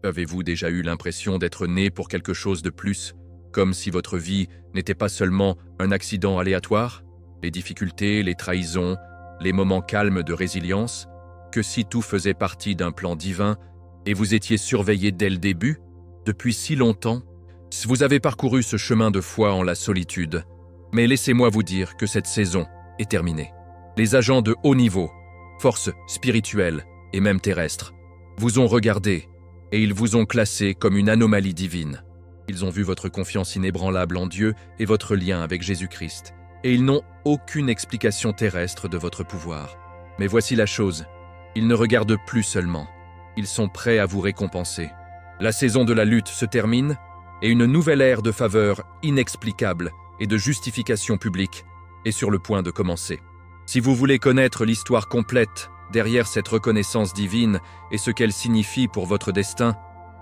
Avez-vous déjà eu l'impression d'être né pour quelque chose de plus, comme si votre vie n'était pas seulement un accident aléatoire? Les difficultés, les trahisons, les moments calmes de résilience, que si tout faisait partie d'un plan divin et vous étiez surveillé dès le début, depuis si longtemps? Vous avez parcouru ce chemin de foi en la solitude, mais laissez-moi vous dire que cette saison est terminée. Les agents de haut niveau, forces spirituelles et même terrestres, vous ont regardé et ils vous ont classé comme une anomalie divine. Ils ont vu votre confiance inébranlable en Dieu et votre lien avec Jésus-Christ, et ils n'ont aucune explication terrestre de votre pouvoir. Mais voici la chose, ils ne regardent plus seulement, ils sont prêts à vous récompenser. La saison de la lutte se termine, et une nouvelle ère de faveur inexplicable et de justification publique est sur le point de commencer. Si vous voulez connaître l'histoire complète derrière cette reconnaissance divine et ce qu'elle signifie pour votre destin,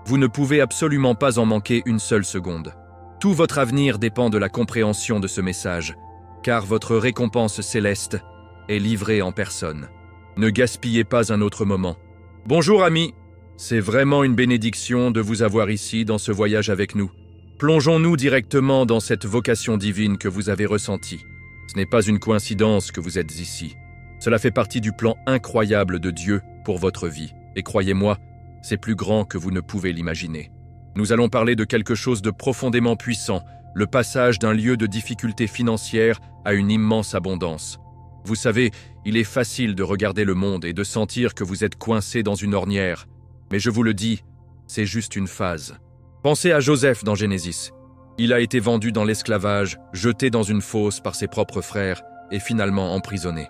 vous ne pouvez absolument pas en manquer une seule seconde. Tout votre avenir dépend de la compréhension de ce message, car votre récompense céleste est livrée en personne. Ne gaspillez pas un autre moment. Bonjour amis, c'est vraiment une bénédiction de vous avoir ici dans ce voyage avec nous. Plongeons-nous directement dans cette vocation divine que vous avez ressentie. Ce n'est pas une coïncidence que vous êtes ici. Cela fait partie du plan incroyable de Dieu pour votre vie. Et croyez-moi, c'est plus grand que vous ne pouvez l'imaginer. Nous allons parler de quelque chose de profondément puissant, le passage d'un lieu de difficulté financière à une immense abondance. Vous savez, il est facile de regarder le monde et de sentir que vous êtes coincé dans une ornière. Mais je vous le dis, c'est juste une phase. Pensez à Joseph dans Genesis. Il a été vendu dans l'esclavage, jeté dans une fosse par ses propres frères et finalement emprisonné.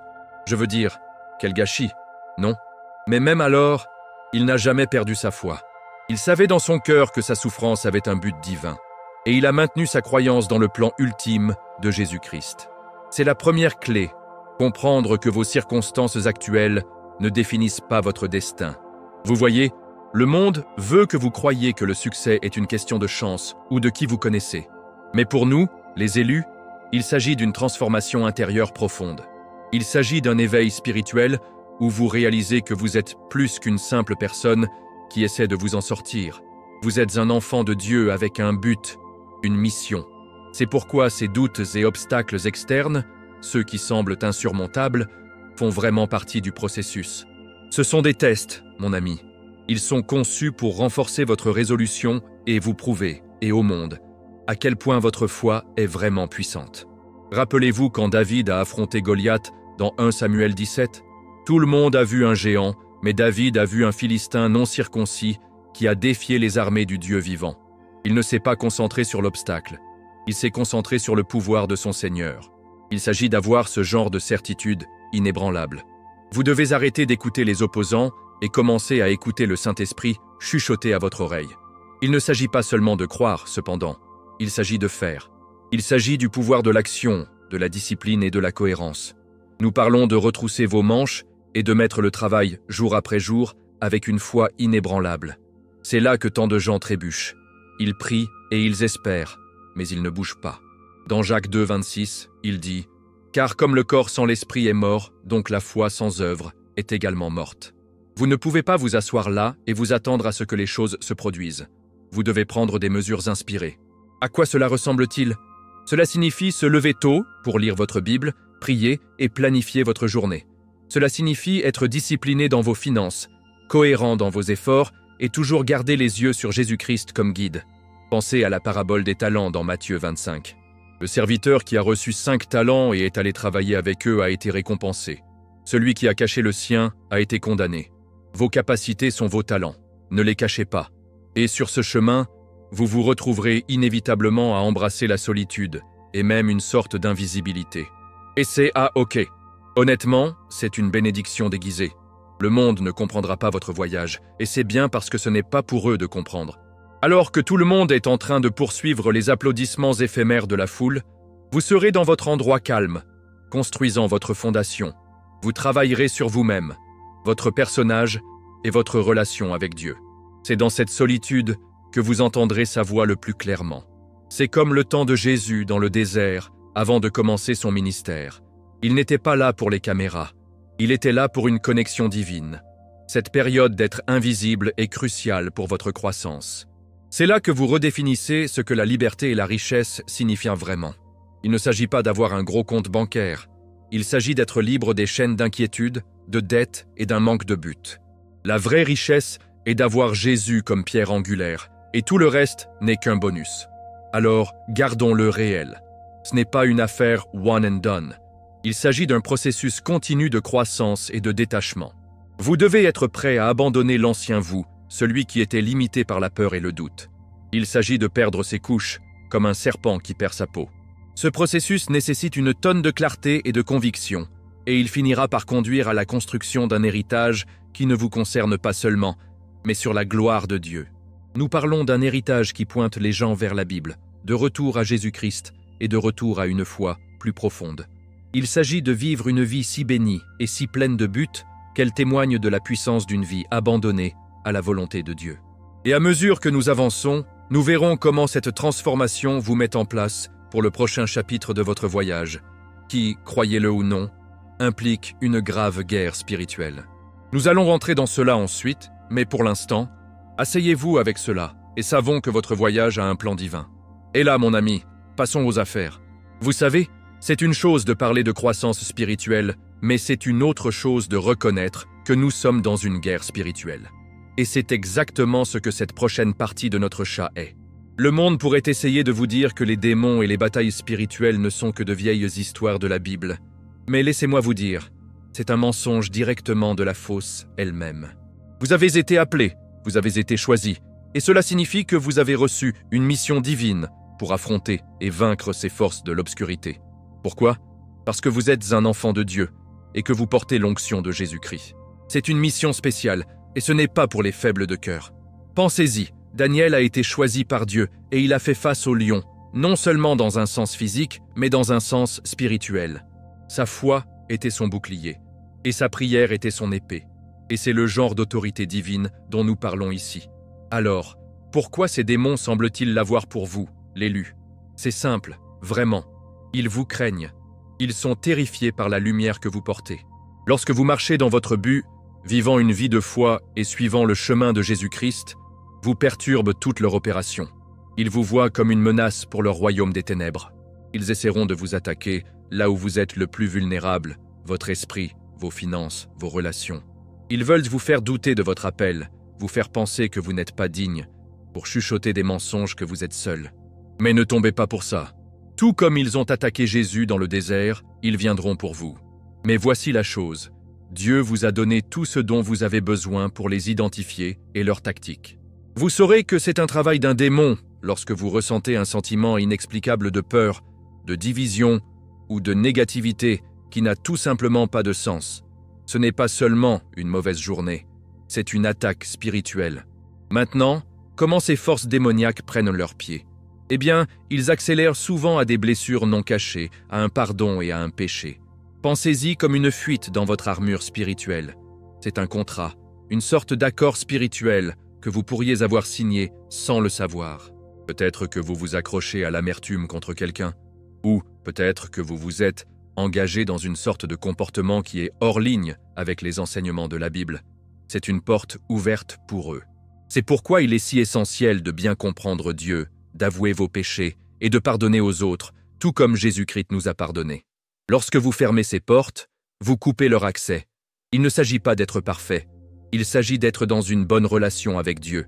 Je veux dire, quel gâchis, non? Mais même alors, il n'a jamais perdu sa foi. Il savait dans son cœur que sa souffrance avait un but divin. Et il a maintenu sa croyance dans le plan ultime de Jésus-Christ. C'est la première clé, comprendre que vos circonstances actuelles ne définissent pas votre destin. Vous voyez, le monde veut que vous croyiez que le succès est une question de chance ou de qui vous connaissez. Mais pour nous, les élus, il s'agit d'une transformation intérieure profonde. Il s'agit d'un éveil spirituel où vous réalisez que vous êtes plus qu'une simple personne qui essaie de vous en sortir. Vous êtes un enfant de Dieu avec un but, une mission. C'est pourquoi ces doutes et obstacles externes, ceux qui semblent insurmontables, font vraiment partie du processus. Ce sont des tests, mon ami. Ils sont conçus pour renforcer votre résolution et vous prouver, et au monde, à quel point votre foi est vraiment puissante. Rappelez-vous quand David a affronté Goliath dans 1 Samuel 17, tout le monde a vu un géant, mais David a vu un Philistin non circoncis qui a défié les armées du Dieu vivant. Il ne s'est pas concentré sur l'obstacle, il s'est concentré sur le pouvoir de son Seigneur. Il s'agit d'avoir ce genre de certitude inébranlable. Vous devez arrêter d'écouter les opposants et commencer à écouter le Saint-Esprit chuchoter à votre oreille. Il ne s'agit pas seulement de croire, cependant, il s'agit de faire. Il s'agit du pouvoir de l'action, de la discipline et de la cohérence. Nous parlons de retrousser vos manches et de mettre le travail jour après jour avec une foi inébranlable. C'est là que tant de gens trébuchent. Ils prient et ils espèrent, mais ils ne bougent pas. Dans Jacques 2, 26, il dit « Car comme le corps sans l'esprit est mort, donc la foi sans œuvre est également morte. » Vous ne pouvez pas vous asseoir là et vous attendre à ce que les choses se produisent. Vous devez prendre des mesures inspirées. À quoi cela ressemble-t-il? Cela signifie se lever tôt pour lire votre Bible, prier et planifier votre journée. Cela signifie être discipliné dans vos finances, cohérent dans vos efforts et toujours garder les yeux sur Jésus-Christ comme guide. Pensez à la parabole des talents dans Matthieu 25. Le serviteur qui a reçu 5 talents et est allé travailler avec eux a été récompensé. Celui qui a caché le sien a été condamné. Vos capacités sont vos talents, ne les cachez pas. Et sur ce chemin, vous vous retrouverez inévitablement à embrasser la solitude et même une sorte d'invisibilité. Et c'est OK. Honnêtement, c'est une bénédiction déguisée. Le monde ne comprendra pas votre voyage, et c'est bien parce que ce n'est pas pour eux de comprendre. Alors que tout le monde est en train de poursuivre les applaudissements éphémères de la foule, vous serez dans votre endroit calme, construisant votre fondation. Vous travaillerez sur vous-même, votre personnage et votre relation avec Dieu. C'est dans cette solitude que vous entendrez sa voix le plus clairement. C'est comme le temps de Jésus dans le désert avant de commencer son ministère. Il n'était pas là pour les caméras, il était là pour une connexion divine. Cette période d'être invisible est cruciale pour votre croissance. C'est là que vous redéfinissez ce que la liberté et la richesse signifient vraiment. Il ne s'agit pas d'avoir un gros compte bancaire. Il s'agit d'être libre des chaînes d'inquiétude, de dettes et d'un manque de but. La vraie richesse est d'avoir Jésus comme pierre angulaire, et tout le reste n'est qu'un bonus. Alors, gardons-le réel. Ce n'est pas une affaire one and done. Il s'agit d'un processus continu de croissance et de détachement. Vous devez être prêt à abandonner l'ancien vous, celui qui était limité par la peur et le doute. Il s'agit de perdre ses couches, comme un serpent qui perd sa peau. Ce processus nécessite une tonne de clarté et de conviction, et il finira par conduire à la construction d'un héritage qui ne vous concerne pas seulement, mais sur la gloire de Dieu. Nous parlons d'un héritage qui pointe les gens vers la Bible, de retour à Jésus-Christ et de retour à une foi plus profonde. Il s'agit de vivre une vie si bénie et si pleine de buts qu'elle témoigne de la puissance d'une vie abandonnée à la volonté de Dieu. Et à mesure que nous avançons, nous verrons comment cette transformation vous met en place pour le prochain chapitre de votre voyage, qui, croyez-le ou non, implique une grave guerre spirituelle. Nous allons rentrer dans cela ensuite, mais pour l'instant, asseyez-vous avec cela et savons que votre voyage a un plan divin. Et là, mon ami, passons aux affaires. Vous savez, c'est une chose de parler de croissance spirituelle, mais c'est une autre chose de reconnaître que nous sommes dans une guerre spirituelle. Et c'est exactement ce que cette prochaine partie de notre chat est. Le monde pourrait essayer de vous dire que les démons et les batailles spirituelles ne sont que de vieilles histoires de la Bible. Mais laissez-moi vous dire, c'est un mensonge directement de la fausse elle-même. Vous avez été appelé, vous avez été choisi, et cela signifie que vous avez reçu une mission divine pour affronter et vaincre ces forces de l'obscurité. Pourquoi ? Parce que vous êtes un enfant de Dieu et que vous portez l'onction de Jésus-Christ. C'est une mission spéciale et ce n'est pas pour les faibles de cœur. Pensez-y, Daniel a été choisi par Dieu et il a fait face au lion, non seulement dans un sens physique, mais dans un sens spirituel. Sa foi était son bouclier et sa prière était son épée. Et c'est le genre d'autorité divine dont nous parlons ici. Alors, pourquoi ces démons semblent-ils l'avoir pour vous, l'élu ? C'est simple, vraiment. Ils vous craignent. Ils sont terrifiés par la lumière que vous portez. Lorsque vous marchez dans votre but, vivant une vie de foi et suivant le chemin de Jésus-Christ, vous perturbent toute leur opération. Ils vous voient comme une menace pour leur royaume des ténèbres. Ils essaieront de vous attaquer là où vous êtes le plus vulnérable, votre esprit, vos finances, vos relations. Ils veulent vous faire douter de votre appel, vous faire penser que vous n'êtes pas digne, pour chuchoter des mensonges que vous êtes seul. Mais ne tombez pas pour ça. Tout comme ils ont attaqué Jésus dans le désert, ils viendront pour vous. Mais voici la chose. Dieu vous a donné tout ce dont vous avez besoin pour les identifier et leurs tactiques. Vous saurez que c'est un travail d'un démon lorsque vous ressentez un sentiment inexplicable de peur, de division ou de négativité qui n'a tout simplement pas de sens. Ce n'est pas seulement une mauvaise journée, c'est une attaque spirituelle. Maintenant, comment ces forces démoniaques prennent leur pied ? Eh bien, ils accélèrent souvent à des blessures non cachées, à un pardon et à un péché. Pensez-y comme une fuite dans votre armure spirituelle. C'est un contrat, une sorte d'accord spirituel que vous pourriez avoir signé sans le savoir. Peut-être que vous vous accrochez à l'amertume contre quelqu'un, ou peut-être que vous vous êtes engagé dans une sorte de comportement qui est hors ligne avec les enseignements de la Bible. C'est une porte ouverte pour eux. C'est pourquoi il est si essentiel de bien comprendre Dieu, d'avouer vos péchés et de pardonner aux autres, tout comme Jésus-Christ nous a pardonnés. Lorsque vous fermez ces portes, vous coupez leur accès. Il ne s'agit pas d'être parfait. Il s'agit d'être dans une bonne relation avec Dieu.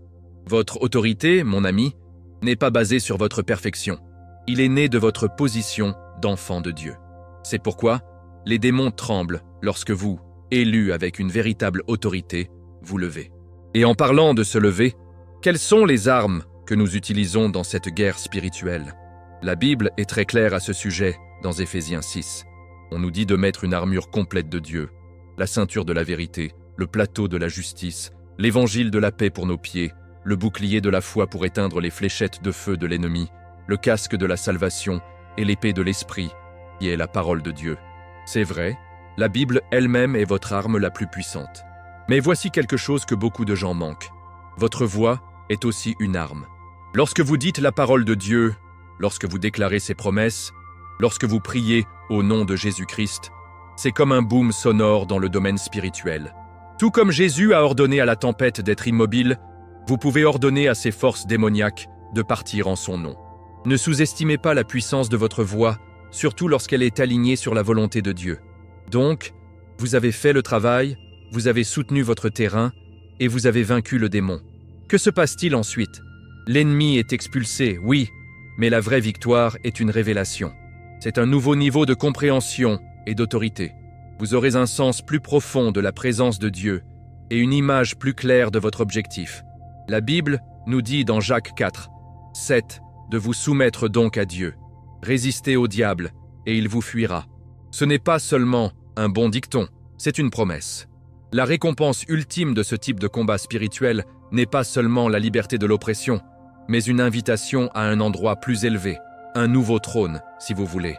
Votre autorité, mon ami, n'est pas basée sur votre perfection. Il est né de votre position d'enfant de Dieu. C'est pourquoi les démons tremblent lorsque vous, élus avec une véritable autorité, vous levez. Et en parlant de se lever, quelles sont les armes que nous utilisons dans cette guerre spirituelle? La Bible est très claire à ce sujet dans Éphésiens 6. On nous dit de mettre une armure complète de Dieu, la ceinture de la vérité, le plateau de la justice, l'évangile de la paix pour nos pieds, le bouclier de la foi pour éteindre les fléchettes de feu de l'ennemi, le casque de la salvation et l'épée de l'esprit, qui est la parole de Dieu. C'est vrai, la Bible elle-même est votre arme la plus puissante. Mais voici quelque chose que beaucoup de gens manquent. Votre voix est aussi une arme. Lorsque vous dites la parole de Dieu, lorsque vous déclarez ses promesses, lorsque vous priez au nom de Jésus-Christ, c'est comme un boom sonore dans le domaine spirituel. Tout comme Jésus a ordonné à la tempête d'être immobile, vous pouvez ordonner à ces forces démoniaques de partir en son nom. Ne sous-estimez pas la puissance de votre voix, surtout lorsqu'elle est alignée sur la volonté de Dieu. Donc, vous avez fait le travail, vous avez soutenu votre terrain et vous avez vaincu le démon. Que se passe-t-il ensuite? L'ennemi est expulsé, oui, mais la vraie victoire est une révélation. C'est un nouveau niveau de compréhension et d'autorité. Vous aurez un sens plus profond de la présence de Dieu et une image plus claire de votre objectif. La Bible nous dit dans Jacques 4, 7 de vous soumettre donc à Dieu. Résistez au diable et il vous fuira. Ce n'est pas seulement un bon dicton, c'est une promesse. La récompense ultime de ce type de combat spirituel n'est pas seulement la liberté de l'oppression, mais une invitation à un endroit plus élevé, un nouveau trône, si vous voulez.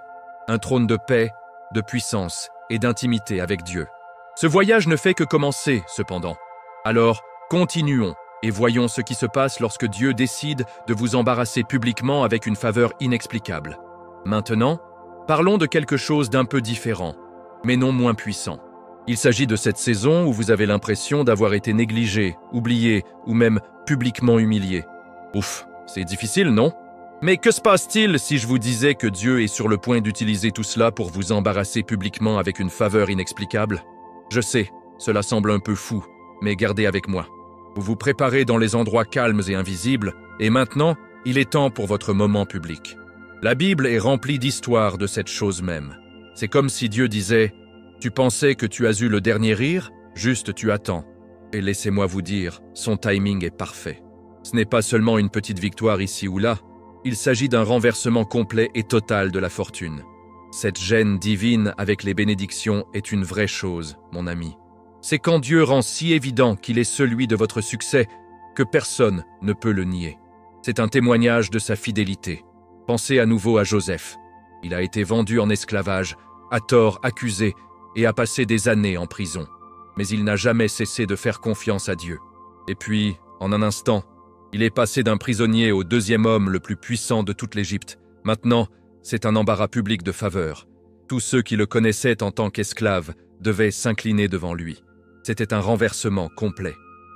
Un trône de paix, de puissance et d'intimité avec Dieu. Ce voyage ne fait que commencer, cependant. Alors, continuons et voyons ce qui se passe lorsque Dieu décide de vous embarrasser publiquement avec une faveur inexplicable. Maintenant, parlons de quelque chose d'un peu différent, mais non moins puissant. Il s'agit de cette saison où vous avez l'impression d'avoir été négligé, oublié ou même publiquement humilié. Ouf, c'est difficile, non? Mais que se passe-t-il si je vous disais que Dieu est sur le point d'utiliser tout cela pour vous embarrasser publiquement avec une faveur inexplicable? Je sais, cela semble un peu fou, mais gardez avec moi. Vous vous préparez dans les endroits calmes et invisibles, et maintenant, il est temps pour votre moment public. La Bible est remplie d'histoires de cette chose même. C'est comme si Dieu disait « Tu pensais que tu as eu le dernier rire? Juste tu attends. » Et laissez-moi vous dire, son timing est parfait. Ce n'est pas seulement une petite victoire ici ou là, il s'agit d'un renversement complet et total de la fortune. Cette gêne divine avec les bénédictions est une vraie chose, mon ami. C'est quand Dieu rend si évident qu'il est celui de votre succès que personne ne peut le nier. C'est un témoignage de sa fidélité. Pensez à nouveau à Joseph. Il a été vendu en esclavage, à tort accusé et a passé des années en prison. Mais il n'a jamais cessé de faire confiance à Dieu. Et puis, en un instant, il est passé d'un prisonnier au deuxième homme le plus puissant de toute l'Égypte. Maintenant, c'est un embarras public de faveur. Tous ceux qui le connaissaient en tant qu'esclave devaient s'incliner devant lui. C'était un renversement complet.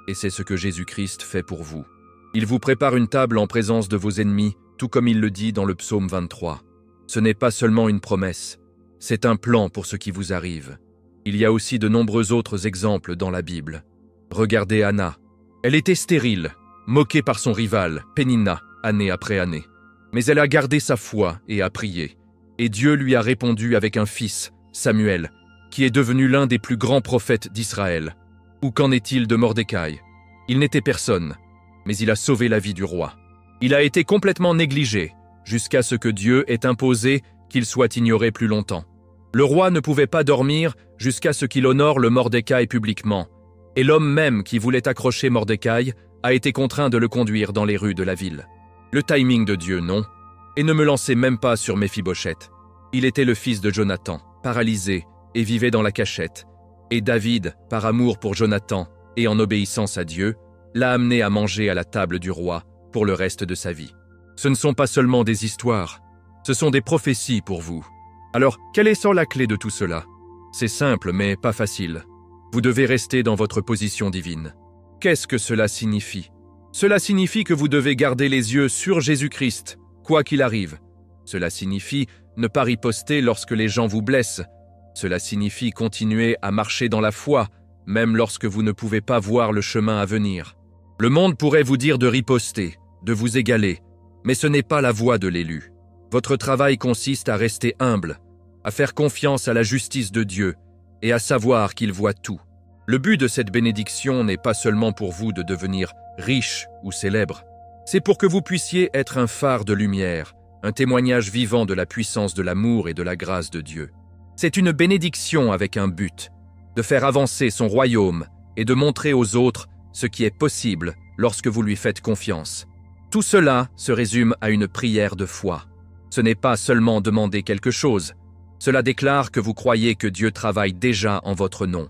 Et c'est ce que Jésus-Christ fait pour vous. Il vous prépare une table en présence de vos ennemis, tout comme il le dit dans le psaume 23. Ce n'est pas seulement une promesse, c'est un plan pour ce qui vous arrive. Il y a aussi de nombreux autres exemples dans la Bible. Regardez Anna. Elle était stérile, moquée par son rival, Pénina, année après année. Mais elle a gardé sa foi et a prié. Et Dieu lui a répondu avec un fils, Samuel, qui est devenu l'un des plus grands prophètes d'Israël. Ou qu'en est-il de Mordecai? Il n'était personne, mais il a sauvé la vie du roi. Il a été complètement négligé, jusqu'à ce que Dieu ait imposé qu'il soit ignoré plus longtemps. Le roi ne pouvait pas dormir jusqu'à ce qu'il honore le Mordecai publiquement, et l'homme même qui voulait accrocher Mordecai a été contraint de le conduire dans les rues de la ville. Le timing de Dieu, non? Et ne me lancez même pas sur Méphibosheth. Il était le fils de Jonathan, paralysé, et vivait dans la cachette. Et David, par amour pour Jonathan et en obéissance à Dieu, l'a amené à manger à la table du roi pour le reste de sa vie. Ce ne sont pas seulement des histoires, ce sont des prophéties pour vous. Alors, quelle est la clé de tout cela? C'est simple, mais pas facile. Vous devez rester dans votre position divine. Qu'est-ce que cela signifie? Cela signifie que vous devez garder les yeux sur Jésus-Christ, quoi qu'il arrive. Cela signifie ne pas riposter lorsque les gens vous blessent. Cela signifie continuer à marcher dans la foi, même lorsque vous ne pouvez pas voir le chemin à venir. Le monde pourrait vous dire de riposter, de vous égaler, mais ce n'est pas la voie de l'élu. Votre travail consiste à rester humble, à faire confiance à la justice de Dieu et à savoir qu'il voit tout. Le but de cette bénédiction n'est pas seulement pour vous de devenir riche ou célèbre, c'est pour que vous puissiez être un phare de lumière, un témoignage vivant de la puissance de l'amour et de la grâce de Dieu. C'est une bénédiction avec un but, de faire avancer son royaume et de montrer aux autres ce qui est possible lorsque vous lui faites confiance. Tout cela se résume à une prière de foi. Ce n'est pas seulement demander quelque chose, cela déclare que vous croyez que Dieu travaille déjà en votre nom.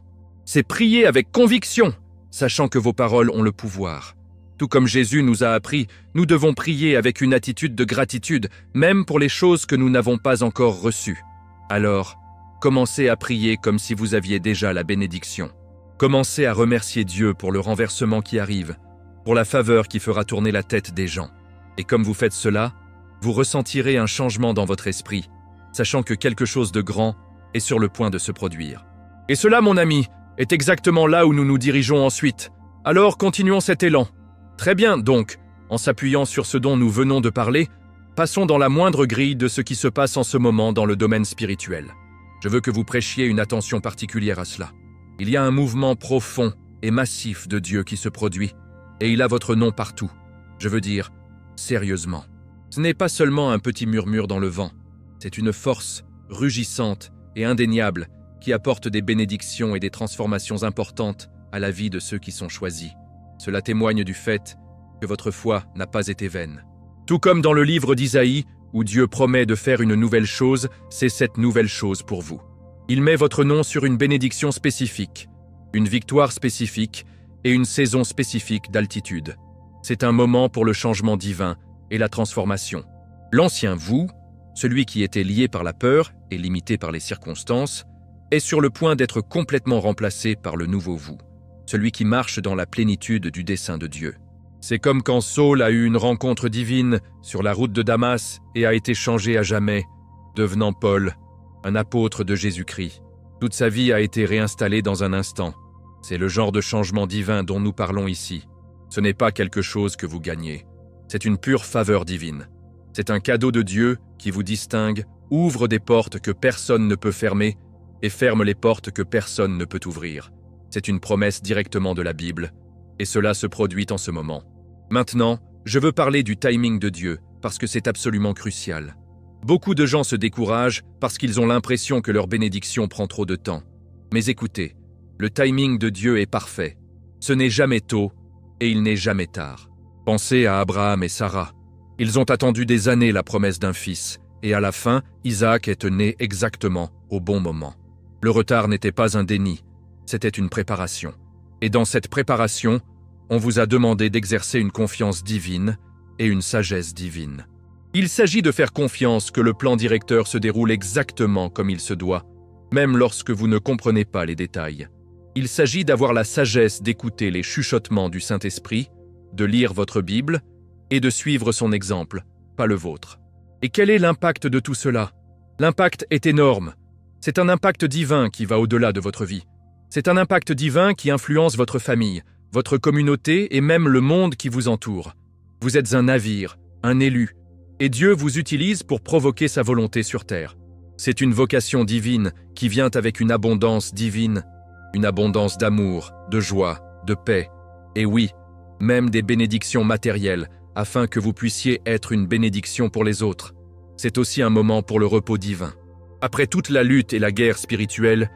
C'est prier avec conviction, sachant que vos paroles ont le pouvoir. Tout comme Jésus nous a appris, nous devons prier avec une attitude de gratitude, même pour les choses que nous n'avons pas encore reçues. Alors, commencez à prier comme si vous aviez déjà la bénédiction. Commencez à remercier Dieu pour le renversement qui arrive, pour la faveur qui fera tourner la tête des gens. Et comme vous faites cela, vous ressentirez un changement dans votre esprit, sachant que quelque chose de grand est sur le point de se produire. Et cela, mon ami, est exactement là où nous nous dirigeons ensuite. Alors, continuons cet élan. Très bien, donc, en s'appuyant sur ce dont nous venons de parler, passons dans la moindre grille de ce qui se passe en ce moment dans le domaine spirituel. Je veux que vous prêchiez une attention particulière à cela. Il y a un mouvement profond et massif de Dieu qui se produit, et il a votre nom partout. Je veux dire, sérieusement. Ce n'est pas seulement un petit murmure dans le vent, c'est une force rugissante et indéniable qui apporte des bénédictions et des transformations importantes à la vie de ceux qui sont choisis. Cela témoigne du fait que votre foi n'a pas été vaine. Tout comme dans le livre d'Isaïe, où Dieu promet de faire une nouvelle chose, c'est cette nouvelle chose pour vous. Il met votre nom sur une bénédiction spécifique, une victoire spécifique et une saison spécifique d'altitude. C'est un moment pour le changement divin et la transformation. L'ancien vous, celui qui était lié par la peur et limité par les circonstances, est sur le point d'être complètement remplacé par le nouveau vous, celui qui marche dans la plénitude du dessein de Dieu. C'est comme quand Saul a eu une rencontre divine sur la route de Damas et a été changé à jamais, devenant Paul, un apôtre de Jésus-Christ. Toute sa vie a été réinstallée dans un instant. C'est le genre de changement divin dont nous parlons ici. Ce n'est pas quelque chose que vous gagnez. C'est une pure faveur divine. C'est un cadeau de Dieu qui vous distingue, ouvre des portes que personne ne peut fermer et ferme les portes que personne ne peut ouvrir. C'est une promesse directement de la Bible, et cela se produit en ce moment. Maintenant, je veux parler du timing de Dieu, parce que c'est absolument crucial. Beaucoup de gens se découragent parce qu'ils ont l'impression que leur bénédiction prend trop de temps. Mais écoutez, le timing de Dieu est parfait. Ce n'est jamais tôt et il n'est jamais tard. Pensez à Abraham et Sarah. Ils ont attendu des années la promesse d'un fils, et à la fin, Isaac est né exactement au bon moment. Le retard n'était pas un déni, c'était une préparation. Et dans cette préparation, on vous a demandé d'exercer une confiance divine et une sagesse divine. Il s'agit de faire confiance que le plan directeur se déroule exactement comme il se doit, même lorsque vous ne comprenez pas les détails. Il s'agit d'avoir la sagesse d'écouter les chuchotements du Saint-Esprit, de lire votre Bible et de suivre son exemple, pas le vôtre. Et quel est l'impact de tout cela? L'impact est énorme. C'est un impact divin qui va au-delà de votre vie. C'est un impact divin qui influence votre famille, votre communauté et même le monde qui vous entoure. Vous êtes un navire, un élu, et Dieu vous utilise pour provoquer sa volonté sur terre. C'est une vocation divine qui vient avec une abondance divine, une abondance d'amour, de joie, de paix, et oui, même des bénédictions matérielles, afin que vous puissiez être une bénédiction pour les autres. C'est aussi un moment pour le repos divin. Après toute la lutte et la guerre spirituelle,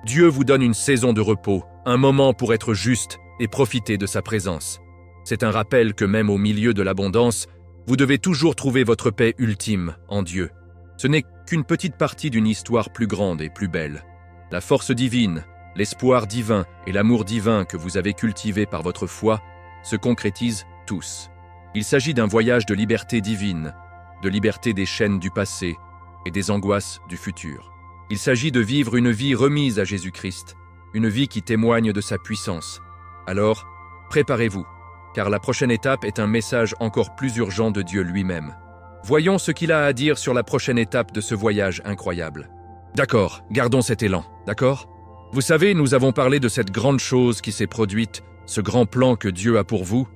Dieu vous donne une saison de repos, un moment pour être juste et profiter de sa présence. C'est un rappel que même au milieu de l'abondance, vous devez toujours trouver votre paix ultime en Dieu. Ce n'est qu'une petite partie d'une histoire plus grande et plus belle. La force divine, l'espoir divin et l'amour divin que vous avez cultivé par votre foi se concrétisent tous. Il s'agit d'un voyage de liberté divine, de liberté des chaînes du passé et des angoisses du futur. Il s'agit de vivre une vie remise à Jésus-Christ, une vie qui témoigne de sa puissance. Alors, préparez-vous, car la prochaine étape est un message encore plus urgent de Dieu lui-même. Voyons ce qu'il a à dire sur la prochaine étape de ce voyage incroyable. D'accord, gardons cet élan, d'accord? Vous savez, nous avons parlé de cette grande chose qui s'est produite, ce grand plan que Dieu a pour vous,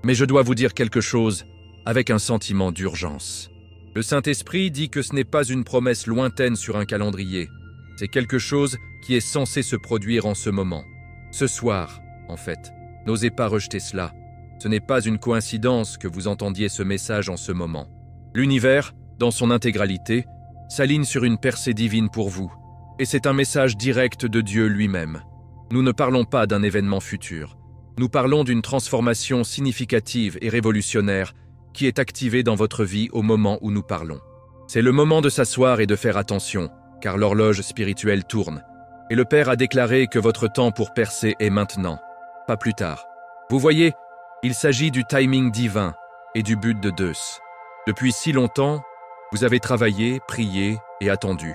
mais je dois vous dire quelque chose avec un sentiment d'urgence. Le Saint-Esprit dit que ce n'est pas une promesse lointaine sur un calendrier, c'est quelque chose qui est censé se produire en ce moment. Ce soir, en fait, n'osez pas rejeter cela. Ce n'est pas une coïncidence que vous entendiez ce message en ce moment. L'univers, dans son intégralité, s'aligne sur une percée divine pour vous, et c'est un message direct de Dieu lui-même. Nous ne parlons pas d'un événement futur. Nous parlons d'une transformation significative et révolutionnaire qui est activée dans votre vie au moment où nous parlons. C'est le moment de s'asseoir et de faire attention, car l'horloge spirituelle tourne. Et le Père a déclaré que votre temps pour percer est maintenant, pas plus tard. Vous voyez, il s'agit du timing divin et du but de Deus. Depuis si longtemps, vous avez travaillé, prié et attendu.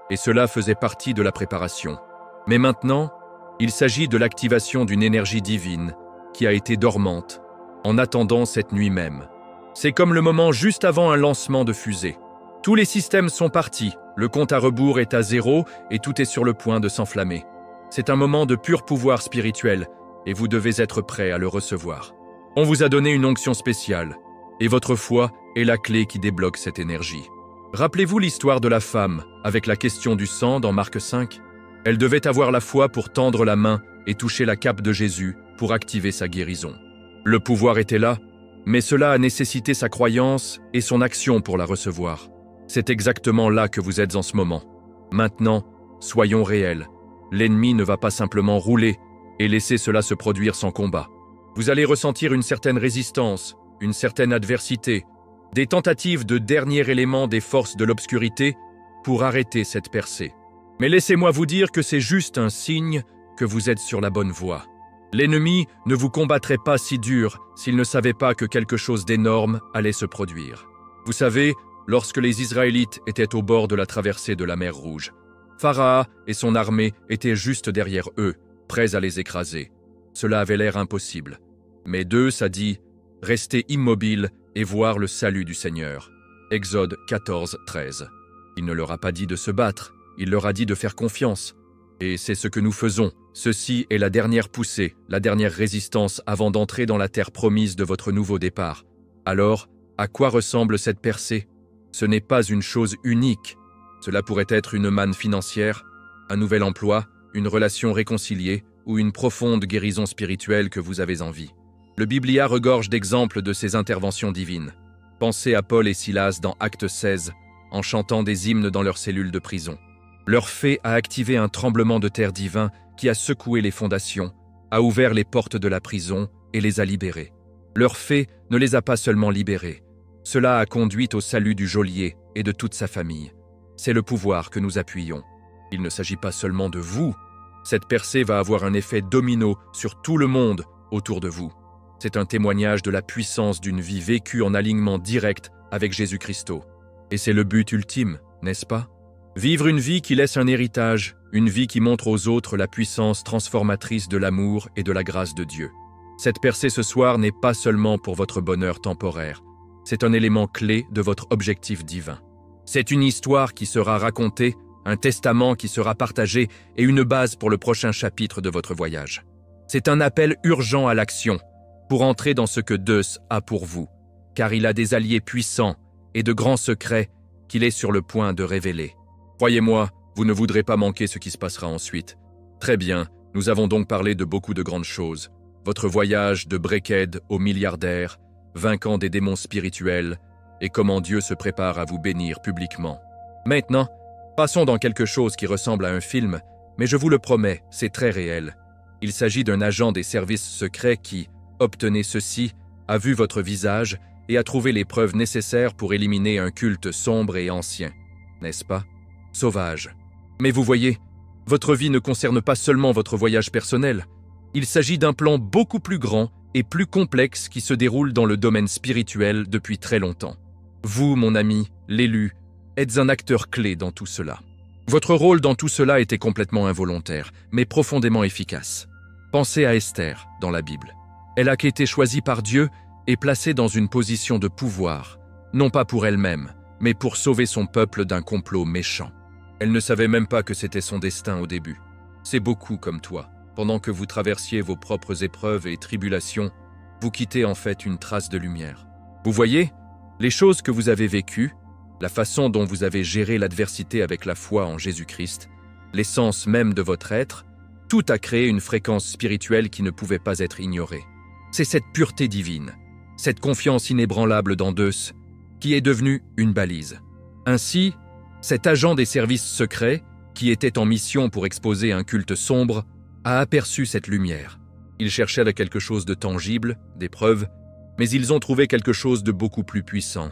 Et cela faisait partie de la préparation. Mais maintenant, Il s'agit de l'activation d'une énergie divine qui a été dormante en attendant cette nuit même. C'est comme le moment juste avant un lancement de fusée. Tous les systèmes sont partis, le compte à rebours est à 0 et tout est sur le point de s'enflammer. C'est un moment de pur pouvoir spirituel et vous devez être prêt à le recevoir. On vous a donné une onction spéciale et votre foi est la clé qui débloque cette énergie. Rappelez-vous l'histoire de la femme avec la question du sang dans Marc 5. Elle devait avoir la foi pour tendre la main et toucher la cape de Jésus pour activer sa guérison. Le pouvoir était là, mais cela a nécessité sa croyance et son action pour la recevoir. C'est exactement là que vous êtes en ce moment. Maintenant, soyons réels. L'ennemi ne va pas simplement rouler et laisser cela se produire sans combat. Vous allez ressentir une certaine résistance, une certaine adversité, des tentatives de dernier élément des forces de l'obscurité pour arrêter cette percée. Mais laissez-moi vous dire que c'est juste un signe que vous êtes sur la bonne voie. L'ennemi ne vous combattrait pas si dur s'il ne savait pas que quelque chose d'énorme allait se produire. Vous savez, lorsque les Israélites étaient au bord de la traversée de la mer Rouge, Pharaon et son armée étaient juste derrière eux, prêts à les écraser. Cela avait l'air impossible. Mais Dieu a dit « Restez immobiles et voir le salut du Seigneur ». Exode 14, 13. Il ne leur a pas dit de se battre, il leur a dit de faire confiance. Et c'est ce que nous faisons. Ceci est la dernière poussée, la dernière résistance avant d'entrer dans la terre promise de votre nouveau départ. Alors, à quoi ressemble cette percée? Ce n'est pas une chose unique. Cela pourrait être une manne financière, un nouvel emploi, une relation réconciliée ou une profonde guérison spirituelle que vous avez envie. Le Biblia regorge d'exemples de ces interventions divines. Pensez à Paul et Silas dans Acte 16, en chantant des hymnes dans leurs cellules de prison. Leur fait a activé un tremblement de terre divin qui a secoué les fondations, a ouvert les portes de la prison et les a libérés. Leur fait ne les a pas seulement libérés. Cela a conduit au salut du geôlier et de toute sa famille. C'est le pouvoir que nous appuyons. Il ne s'agit pas seulement de vous. Cette percée va avoir un effet domino sur tout le monde autour de vous. C'est un témoignage de la puissance d'une vie vécue en alignement direct avec Jésus-Christ. Et c'est le but ultime, n'est-ce pas? Vivre une vie qui laisse un héritage, une vie qui montre aux autres la puissance transformatrice de l'amour et de la grâce de Dieu. Cette percée ce soir n'est pas seulement pour votre bonheur temporaire, c'est un élément clé de votre objectif divin. C'est une histoire qui sera racontée, un testament qui sera partagé et une base pour le prochain chapitre de votre voyage. C'est un appel urgent à l'action pour entrer dans ce que Dieu a pour vous, car il a des alliés puissants et de grands secrets qu'il est sur le point de révéler. Croyez-moi, vous ne voudrez pas manquer ce qui se passera ensuite. Très bien, nous avons donc parlé de beaucoup de grandes choses. Votre voyage de Breked au milliardaire, vainquant des démons spirituels, et comment Dieu se prépare à vous bénir publiquement. Maintenant, passons dans quelque chose qui ressemble à un film, mais je vous le promets, c'est très réel. Il s'agit d'un agent des services secrets qui, obtenez ceci, a vu votre visage et a trouvé les preuves nécessaires pour éliminer un culte sombre et ancien. N'est-ce pas? Sauvage. Mais vous voyez, votre vie ne concerne pas seulement votre voyage personnel. Il s'agit d'un plan beaucoup plus grand et plus complexe qui se déroule dans le domaine spirituel depuis très longtemps. Vous, mon ami, l'élu, êtes un acteur clé dans tout cela. Votre rôle dans tout cela était complètement involontaire, mais profondément efficace. Pensez à Esther dans la Bible. Elle a été choisie par Dieu et placée dans une position de pouvoir, non pas pour elle-même, mais pour sauver son peuple d'un complot méchant. Elle ne savait même pas que c'était son destin au début. C'est beaucoup comme toi. Pendant que vous traversiez vos propres épreuves et tribulations, vous quittez en fait une trace de lumière. Vous voyez, les choses que vous avez vécues, la façon dont vous avez géré l'adversité avec la foi en Jésus-Christ, l'essence même de votre être, tout a créé une fréquence spirituelle qui ne pouvait pas être ignorée. C'est cette pureté divine, cette confiance inébranlable dans Dieu, qui est devenue une balise. Ainsi, cet agent des services secrets, qui était en mission pour exposer un culte sombre, a aperçu cette lumière. Ils cherchaient quelque chose de tangible, des preuves, mais ils ont trouvé quelque chose de beaucoup plus puissant.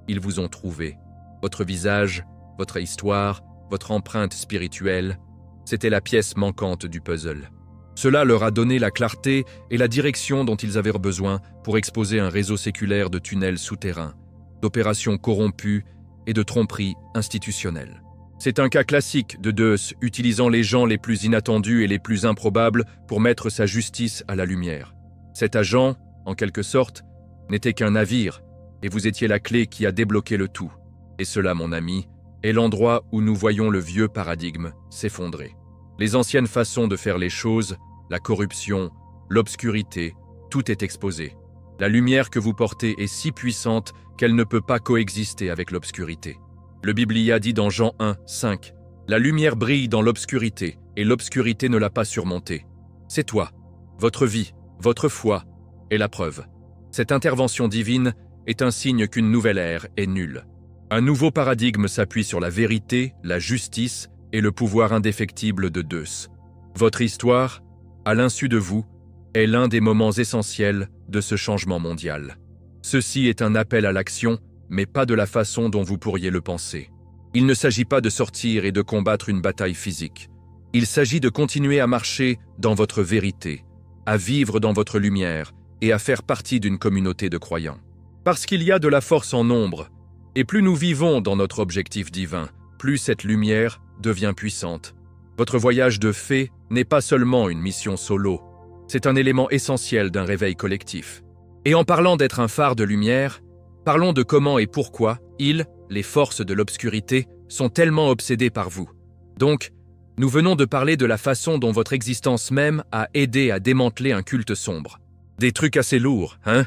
Ils vous ont trouvé. Votre visage, votre histoire, votre empreinte spirituelle, c'était la pièce manquante du puzzle. Cela leur a donné la clarté et la direction dont ils avaient besoin pour exposer un réseau séculaire de tunnels souterrains, d'opérations corrompues et de tromperies institutionnelles. C'est un cas classique de Deus utilisant les gens les plus inattendus et les plus improbables pour mettre sa justice à la lumière. Cet agent, en quelque sorte, n'était qu'un navire, et vous étiez la clé qui a débloqué le tout. Et cela, mon ami, est l'endroit où nous voyons le vieux paradigme s'effondrer. Les anciennes façons de faire les choses, la corruption, l'obscurité, tout est exposé. La lumière que vous portez est si puissante qu'elle ne peut pas coexister avec l'obscurité. Le Biblia dit dans Jean 1, 5, « La lumière brille dans l'obscurité, et l'obscurité ne l'a pas surmontée. » C'est toi, votre vie, votre foi est la preuve. Cette intervention divine est un signe qu'une nouvelle ère est nulle. Un nouveau paradigme s'appuie sur la vérité, la justice et le pouvoir indéfectible de Deus. Votre histoire, à l'insu de vous, est l'un des moments essentiels de ce changement mondial. Ceci est un appel à l'action, mais pas de la façon dont vous pourriez le penser. Il ne s'agit pas de sortir et de combattre une bataille physique. Il s'agit de continuer à marcher dans votre vérité, à vivre dans votre lumière et à faire partie d'une communauté de croyants. Parce qu'il y a de la force en nombre, et plus nous vivons dans notre objectif divin, plus cette lumière devient puissante. Votre voyage de fée n'est pas seulement une mission solo, c'est un élément essentiel d'un réveil collectif. Et en parlant d'être un phare de lumière, parlons de comment et pourquoi ils, les forces de l'obscurité, sont tellement obsédés par vous. Donc, nous venons de parler de la façon dont votre existence même a aidé à démanteler un culte sombre. Des trucs assez lourds, hein?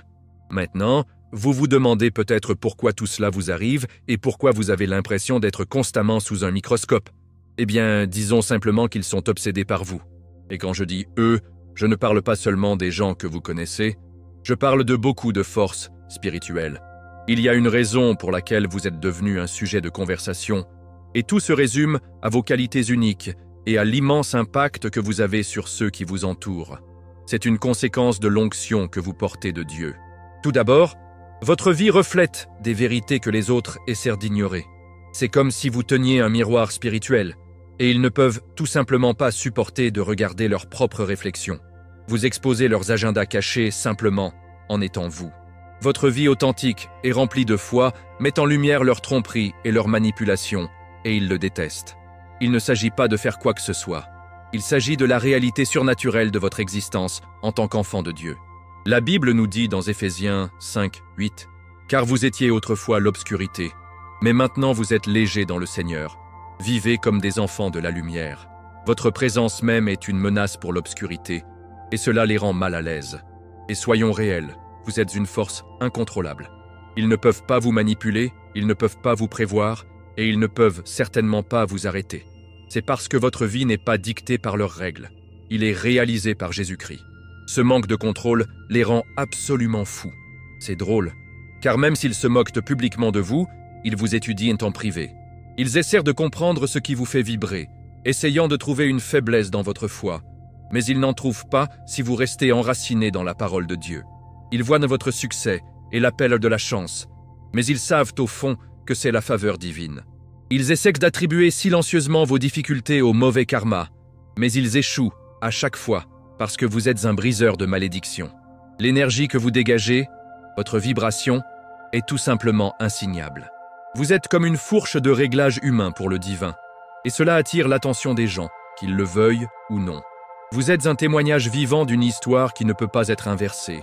Maintenant, vous vous demandez peut-être pourquoi tout cela vous arrive et pourquoi vous avez l'impression d'être constamment sous un microscope. Eh bien, disons simplement qu'ils sont obsédés par vous. Et quand je dis « eux », je ne parle pas seulement des gens que vous connaissez, je parle de beaucoup de forces spirituelles. Il y a une raison pour laquelle vous êtes devenu un sujet de conversation, et tout se résume à vos qualités uniques et à l'immense impact que vous avez sur ceux qui vous entourent. C'est une conséquence de l'onction que vous portez de Dieu. Tout d'abord, votre vie reflète des vérités que les autres essaient d'ignorer. C'est comme si vous teniez un miroir spirituel, et ils ne peuvent tout simplement pas supporter de regarder leurs propres réflexions. Vous exposez leurs agendas cachés simplement en étant vous. Votre vie authentique est remplie de foi, met en lumière leur tromperie et leur manipulation, et ils le détestent. Il ne s'agit pas de faire quoi que ce soit. Il s'agit de la réalité surnaturelle de votre existence en tant qu'enfant de Dieu. La Bible nous dit dans Éphésiens 5, 8, « Car vous étiez autrefois l'obscurité, mais maintenant vous êtes légers dans le Seigneur. Vivez comme des enfants de la lumière. Votre présence même est une menace pour l'obscurité, et cela les rend mal à l'aise. Et soyons réels, vous êtes une force incontrôlable. Ils ne peuvent pas vous manipuler, ils ne peuvent pas vous prévoir, et ils ne peuvent certainement pas vous arrêter. C'est parce que votre vie n'est pas dictée par leurs règles. Il est réalisé par Jésus-Christ. Ce manque de contrôle les rend absolument fous. C'est drôle, car même s'ils se moquent publiquement de vous, ils vous étudient en privé. Ils essaient de comprendre ce qui vous fait vibrer, essayant de trouver une faiblesse dans votre foi. Mais ils n'en trouvent pas si vous restez enraciné dans la parole de Dieu. Ils voient votre succès et l'appel de la chance, mais ils savent au fond que c'est la faveur divine. Ils essaient d'attribuer silencieusement vos difficultés au mauvais karma, mais ils échouent à chaque fois parce que vous êtes un briseur de malédictions. L'énergie que vous dégagez, votre vibration, est tout simplement insignable. Vous êtes comme une fourche de réglage humain pour le divin, et cela attire l'attention des gens, qu'ils le veuillent ou non. Vous êtes un témoignage vivant d'une histoire qui ne peut pas être inversée.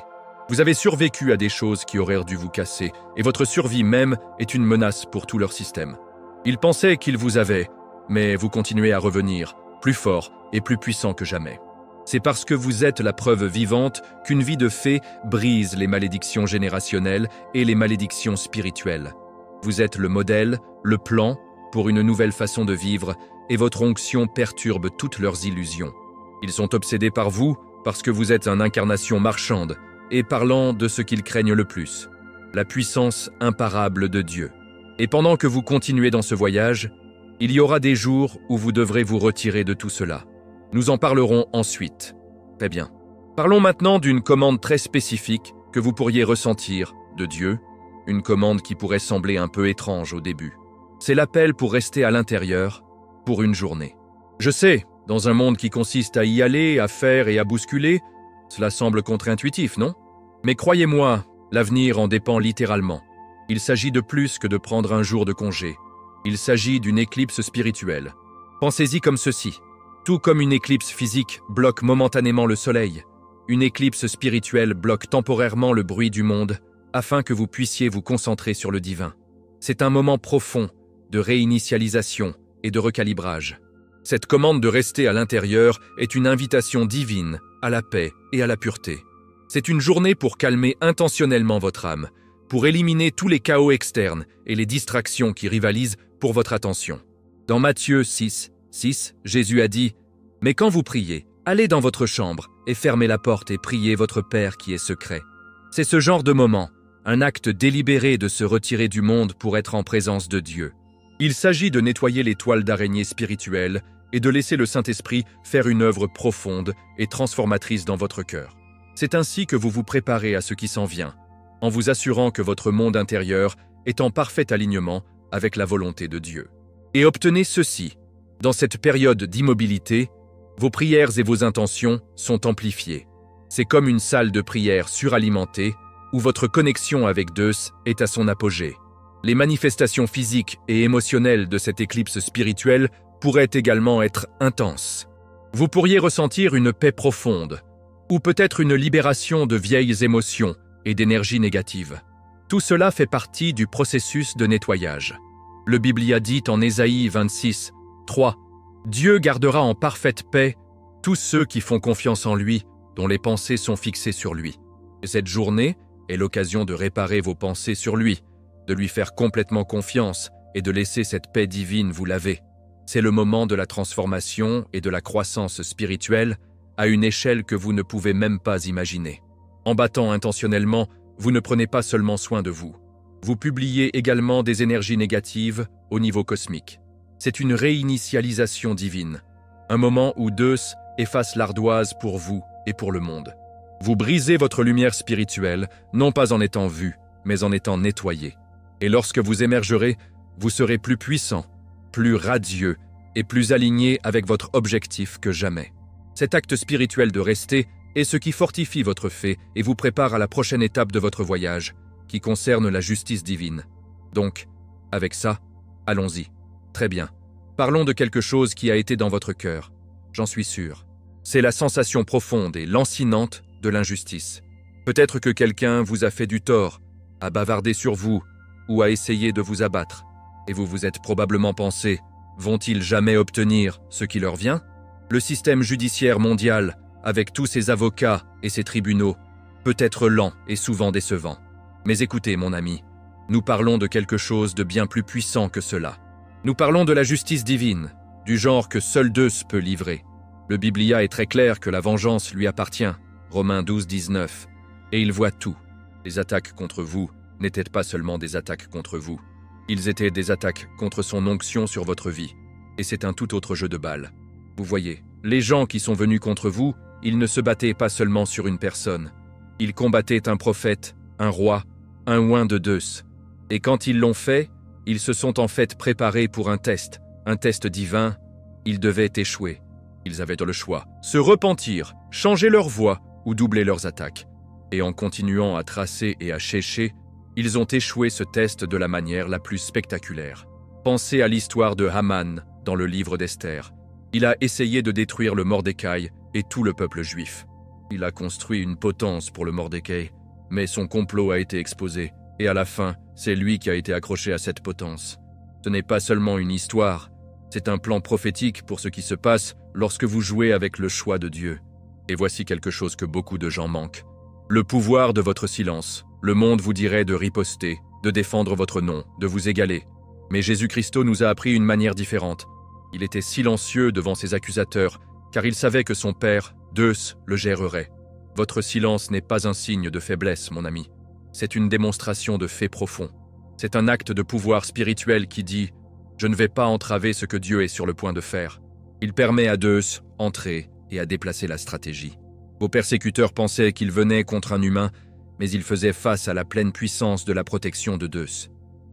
Vous avez survécu à des choses qui auraient dû vous casser, et votre survie même est une menace pour tout leur système. Ils pensaient qu'ils vous avaient, mais vous continuez à revenir, plus fort et plus puissant que jamais. C'est parce que vous êtes la preuve vivante qu'une vie de fée brise les malédictions générationnelles et les malédictions spirituelles. Vous êtes le modèle, le plan pour une nouvelle façon de vivre, et votre onction perturbe toutes leurs illusions. Ils sont obsédés par vous parce que vous êtes une incarnation marchande et parlant de ce qu'ils craignent le plus, la puissance imparable de Dieu. Et pendant que vous continuez dans ce voyage, il y aura des jours où vous devrez vous retirer de tout cela. Nous en parlerons ensuite. Très bien. Parlons maintenant d'une commande très spécifique que vous pourriez ressentir de Dieu, une commande qui pourrait sembler un peu étrange au début. C'est l'appel pour rester à l'intérieur pour une journée. Je sais, dans un monde qui consiste à y aller, à faire et à bousculer, cela semble contre-intuitif, non? Mais croyez-moi, l'avenir en dépend littéralement. Il s'agit de plus que de prendre un jour de congé. Il s'agit d'une éclipse spirituelle. Pensez-y comme ceci. Tout comme une éclipse physique bloque momentanément le soleil, une éclipse spirituelle bloque temporairement le bruit du monde afin que vous puissiez vous concentrer sur le divin. C'est un moment profond de réinitialisation et de recalibrage. Cette commande de rester à l'intérieur est une invitation divine à la paix et à la pureté. C'est une journée pour calmer intentionnellement votre âme, pour éliminer tous les chaos externes et les distractions qui rivalisent pour votre attention. Dans Matthieu 6, Jésus a dit « Mais quand vous priez, allez dans votre chambre et fermez la porte et priez votre Père qui est secret. » C'est ce genre de moment, un acte délibéré de se retirer du monde pour être en présence de Dieu. Il s'agit de nettoyer les toiles d'araignée spirituelles et de laisser le Saint-Esprit faire une œuvre profonde et transformatrice dans votre cœur. C'est ainsi que vous vous préparez à ce qui s'en vient, en vous assurant que votre monde intérieur est en parfait alignement avec la volonté de Dieu. Et obtenez ceci. Dans cette période d'immobilité, vos prières et vos intentions sont amplifiées. C'est comme une salle de prière suralimentée où votre connexion avec Dieu est à son apogée. Les manifestations physiques et émotionnelles de cette éclipse spirituelle pourraient également être intenses. Vous pourriez ressentir une paix profonde, ou peut-être une libération de vieilles émotions et d'énergies négatives. Tout cela fait partie du processus de nettoyage. Le Biblia dit en Ésaïe 26, 3, « Dieu gardera en parfaite paix tous ceux qui font confiance en lui, dont les pensées sont fixées sur lui. » Et cette journée est l'occasion de réparer vos pensées sur lui, de lui faire complètement confiance et de laisser cette paix divine vous laver. C'est le moment de la transformation et de la croissance spirituelle à une échelle que vous ne pouvez même pas imaginer. En battant intentionnellement, vous ne prenez pas seulement soin de vous. Vous publiez également des énergies négatives au niveau cosmique. C'est une réinitialisation divine, un moment où Deus efface l'ardoise pour vous et pour le monde. Vous brisez votre lumière spirituelle, non pas en étant vu, mais en étant nettoyé. Et lorsque vous émergerez, vous serez plus puissant, plus radieux et plus aligné avec votre objectif que jamais. Cet acte spirituel de rester est ce qui fortifie votre fait et vous prépare à la prochaine étape de votre voyage, qui concerne la justice divine. Donc, avec ça, allons-y. Très bien. Parlons de quelque chose qui a été dans votre cœur. J'en suis sûr. C'est la sensation profonde et lancinante de l'injustice. Peut-être que quelqu'un vous a fait du tort, a bavardé sur vous ou a essayé de vous abattre. Et vous vous êtes probablement pensé, vont-ils jamais obtenir ce qui leur vient ? Le système judiciaire mondial, avec tous ses avocats et ses tribunaux, peut être lent et souvent décevant. Mais écoutez, mon ami, nous parlons de quelque chose de bien plus puissant que cela. Nous parlons de la justice divine, du genre que seul Dieu peut livrer. Le Biblia est très clair que la vengeance lui appartient, Romains 12, 19, et il voit tout. Les attaques contre vous n'étaient pas seulement des attaques contre vous. Ils étaient des attaques contre son onction sur votre vie. Et c'est un tout autre jeu de balles. Vous voyez, les gens qui sont venus contre vous, ils ne se battaient pas seulement sur une personne. Ils combattaient un prophète, un roi, un oint de Dieu. Et quand ils l'ont fait, ils se sont en fait préparés pour un test divin. Ils devaient échouer. Ils avaient le choix, se repentir, changer leur voie ou doubler leurs attaques. Et en continuant à tracer et à chercher, ils ont échoué ce test de la manière la plus spectaculaire. Pensez à l'histoire de Haman dans le livre d'Esther. Il a essayé de détruire le Mordécaï et tout le peuple juif. Il a construit une potence pour le Mordécaï, mais son complot a été exposé, et à la fin, c'est lui qui a été accroché à cette potence. Ce n'est pas seulement une histoire, c'est un plan prophétique pour ce qui se passe lorsque vous jouez avec le choix de Dieu. Et voici quelque chose que beaucoup de gens manquent. Le pouvoir de votre silence. Le monde vous dirait de riposter, de défendre votre nom, de vous égaler. Mais Jésus-Christ nous a appris une manière différente. Il était silencieux devant ses accusateurs, car il savait que son Père, Dieu, le gérerait. Votre silence n'est pas un signe de faiblesse, mon ami. C'est une démonstration de fait profond. C'est un acte de pouvoir spirituel qui dit « Je ne vais pas entraver ce que Dieu est sur le point de faire ». Il permet à Dieu d'entrer et à déplacer la stratégie. Vos persécuteurs pensaient qu'ils venaient contre un humain, mais ils faisaient face à la pleine puissance de la protection de Dieu.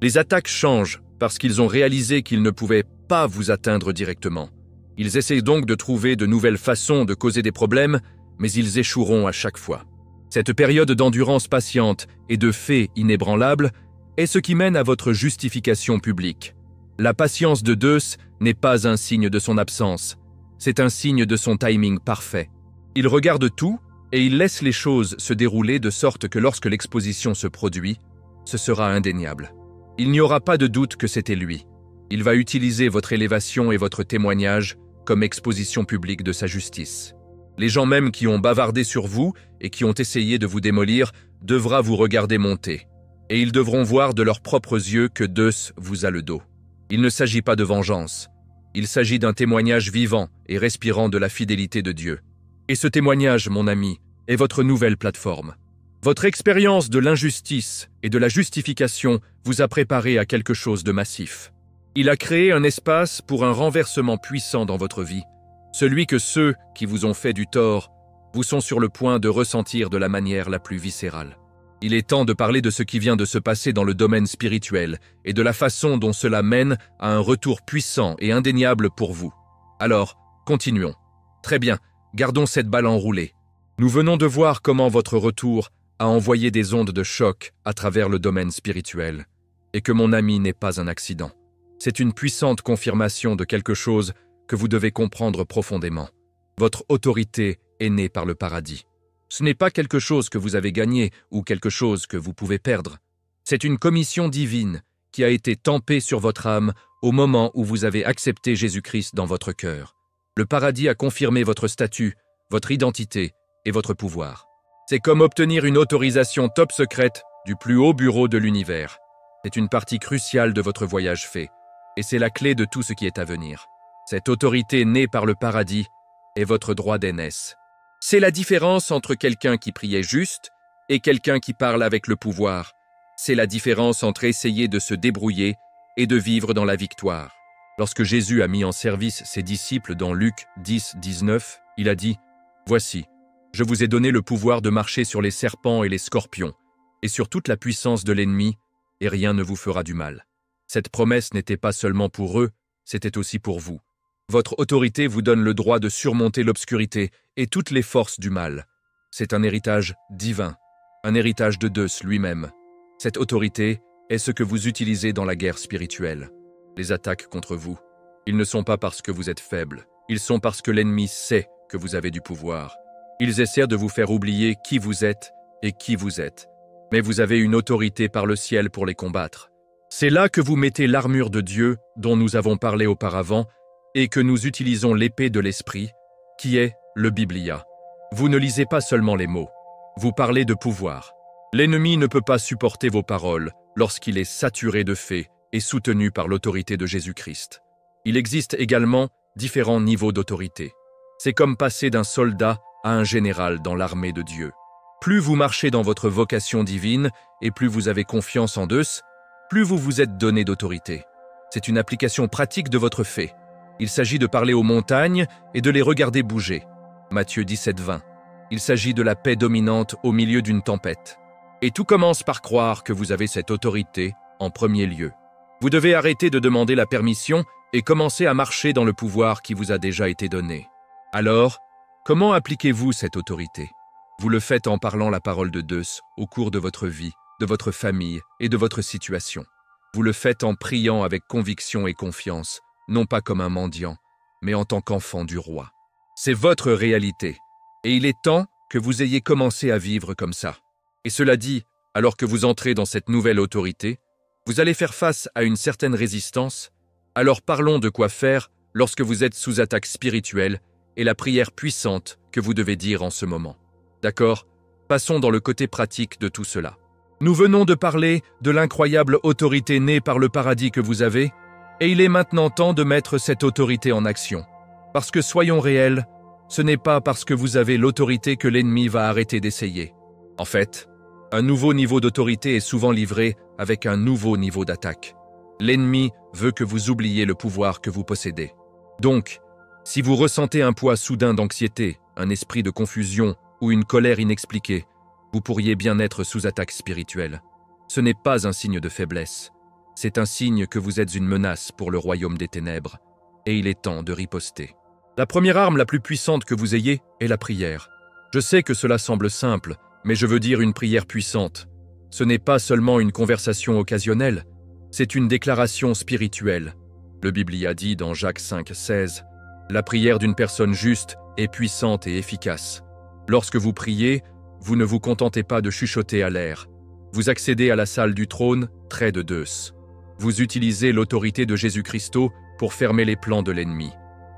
Les attaques changent parce qu'ils ont réalisé qu'ils ne pouvaient pas vous atteindre directement. Ils essaient donc de trouver de nouvelles façons de causer des problèmes, mais ils échoueront à chaque fois. Cette période d'endurance patiente et de fait inébranlable est ce qui mène à votre justification publique. La patience de Deus n'est pas un signe de son absence, c'est un signe de son timing parfait. Il regarde tout et il laisse les choses se dérouler de sorte que lorsque l'exposition se produit, ce sera indéniable. Il n'y aura pas de doute que c'était lui. Il va utiliser votre élévation et votre témoignage comme exposition publique de sa justice. Les gens même qui ont bavardé sur vous et qui ont essayé de vous démolir devra vous regarder monter. Et ils devront voir de leurs propres yeux que Deus vous a le dos. Il ne s'agit pas de vengeance. Il s'agit d'un témoignage vivant et respirant de la fidélité de Dieu. Et ce témoignage, mon ami, est votre nouvelle plateforme. Votre expérience de l'injustice et de la justification vous a préparé à quelque chose de massif. Il a créé un espace pour un renversement puissant dans votre vie, celui que ceux qui vous ont fait du tort vous sont sur le point de ressentir de la manière la plus viscérale. Il est temps de parler de ce qui vient de se passer dans le domaine spirituel et de la façon dont cela mène à un retour puissant et indéniable pour vous. Alors, continuons. Très bien, gardons cette balle enroulée. Nous venons de voir comment votre retour a envoyé des ondes de choc à travers le domaine spirituel, et que mon ami n'est pas un accident. C'est une puissante confirmation de quelque chose que vous devez comprendre profondément. Votre autorité est née par le paradis. Ce n'est pas quelque chose que vous avez gagné ou quelque chose que vous pouvez perdre. C'est une commission divine qui a été tempée sur votre âme au moment où vous avez accepté Jésus-Christ dans votre cœur. Le paradis a confirmé votre statut, votre identité et votre pouvoir. C'est comme obtenir une autorisation top secrète du plus haut bureau de l'univers. C'est une partie cruciale de votre voyage fait, et c'est la clé de tout ce qui est à venir. Cette autorité née par le paradis est votre droit d'aînesse. C'est la différence entre quelqu'un qui priait juste et quelqu'un qui parle avec le pouvoir. C'est la différence entre essayer de se débrouiller et de vivre dans la victoire. Lorsque Jésus a mis en service ses disciples dans Luc 10, 19, il a dit « Voici, je vous ai donné le pouvoir de marcher sur les serpents et les scorpions, et sur toute la puissance de l'ennemi, et rien ne vous fera du mal. » Cette promesse n'était pas seulement pour eux, c'était aussi pour vous. Votre autorité vous donne le droit de surmonter l'obscurité et toutes les forces du mal. C'est un héritage divin, un héritage de Deus lui-même. Cette autorité est ce que vous utilisez dans la guerre spirituelle. Les attaques contre vous, ils ne sont pas parce que vous êtes faible, ils sont parce que l'ennemi sait que vous avez du pouvoir. Ils essaient de vous faire oublier qui vous êtes et qui vous êtes. Mais vous avez une autorité par le ciel pour les combattre. C'est là que vous mettez l'armure de Dieu dont nous avons parlé auparavant et que nous utilisons l'épée de l'esprit, qui est le Biblia. Vous ne lisez pas seulement les mots, vous parlez de pouvoir. L'ennemi ne peut pas supporter vos paroles lorsqu'il est saturé de faits et soutenu par l'autorité de Jésus-Christ. Il existe également différents niveaux d'autorité. C'est comme passer d'un soldat à un général dans l'armée de Dieu. Plus vous marchez dans votre vocation divine et plus vous avez confiance en Deus, plus vous vous êtes donné d'autorité. C'est une application pratique de votre fait. Il s'agit de parler aux montagnes et de les regarder bouger. Matthieu 17, 20. Il s'agit de la paix dominante au milieu d'une tempête. Et tout commence par croire que vous avez cette autorité en premier lieu. Vous devez arrêter de demander la permission et commencer à marcher dans le pouvoir qui vous a déjà été donné. Alors, comment appliquez-vous cette autorité? Vous le faites en parlant la parole de Deus au cours de votre vie, de votre famille et de votre situation. Vous le faites en priant avec conviction et confiance, non pas comme un mendiant, mais en tant qu'enfant du roi. C'est votre réalité, et il est temps que vous ayez commencé à vivre comme ça. Et cela dit, alors que vous entrez dans cette nouvelle autorité, vous allez faire face à une certaine résistance, alors parlons de quoi faire lorsque vous êtes sous attaque spirituelle et la prière puissante que vous devez dire en ce moment. D'accord? Passons dans le côté pratique de tout cela. Nous venons de parler de l'incroyable autorité née par le paradis que vous avez, et il est maintenant temps de mettre cette autorité en action. Parce que soyons réels, ce n'est pas parce que vous avez l'autorité que l'ennemi va arrêter d'essayer. En fait, un nouveau niveau d'autorité est souvent livré avec un nouveau niveau d'attaque. L'ennemi veut que vous oubliez le pouvoir que vous possédez. Donc, si vous ressentez un poids soudain d'anxiété, un esprit de confusion ou une colère inexpliquée, vous pourriez bien être sous attaque spirituelle. Ce n'est pas un signe de faiblesse. C'est un signe que vous êtes une menace pour le royaume des ténèbres, et il est temps de riposter. La première arme la plus puissante que vous ayez est la prière. Je sais que cela semble simple, mais je veux dire une prière puissante. Ce n'est pas seulement une conversation occasionnelle, c'est une déclaration spirituelle, Le Biblia dit dans Jacques 5,16 « La prière d'une personne juste est puissante et efficace. Lorsque vous priez, vous ne vous contentez pas de chuchoter à l'air. Vous accédez à la salle du trône, trait de Deus. Vous utilisez l'autorité de Jésus-Christ pour fermer les plans de l'ennemi.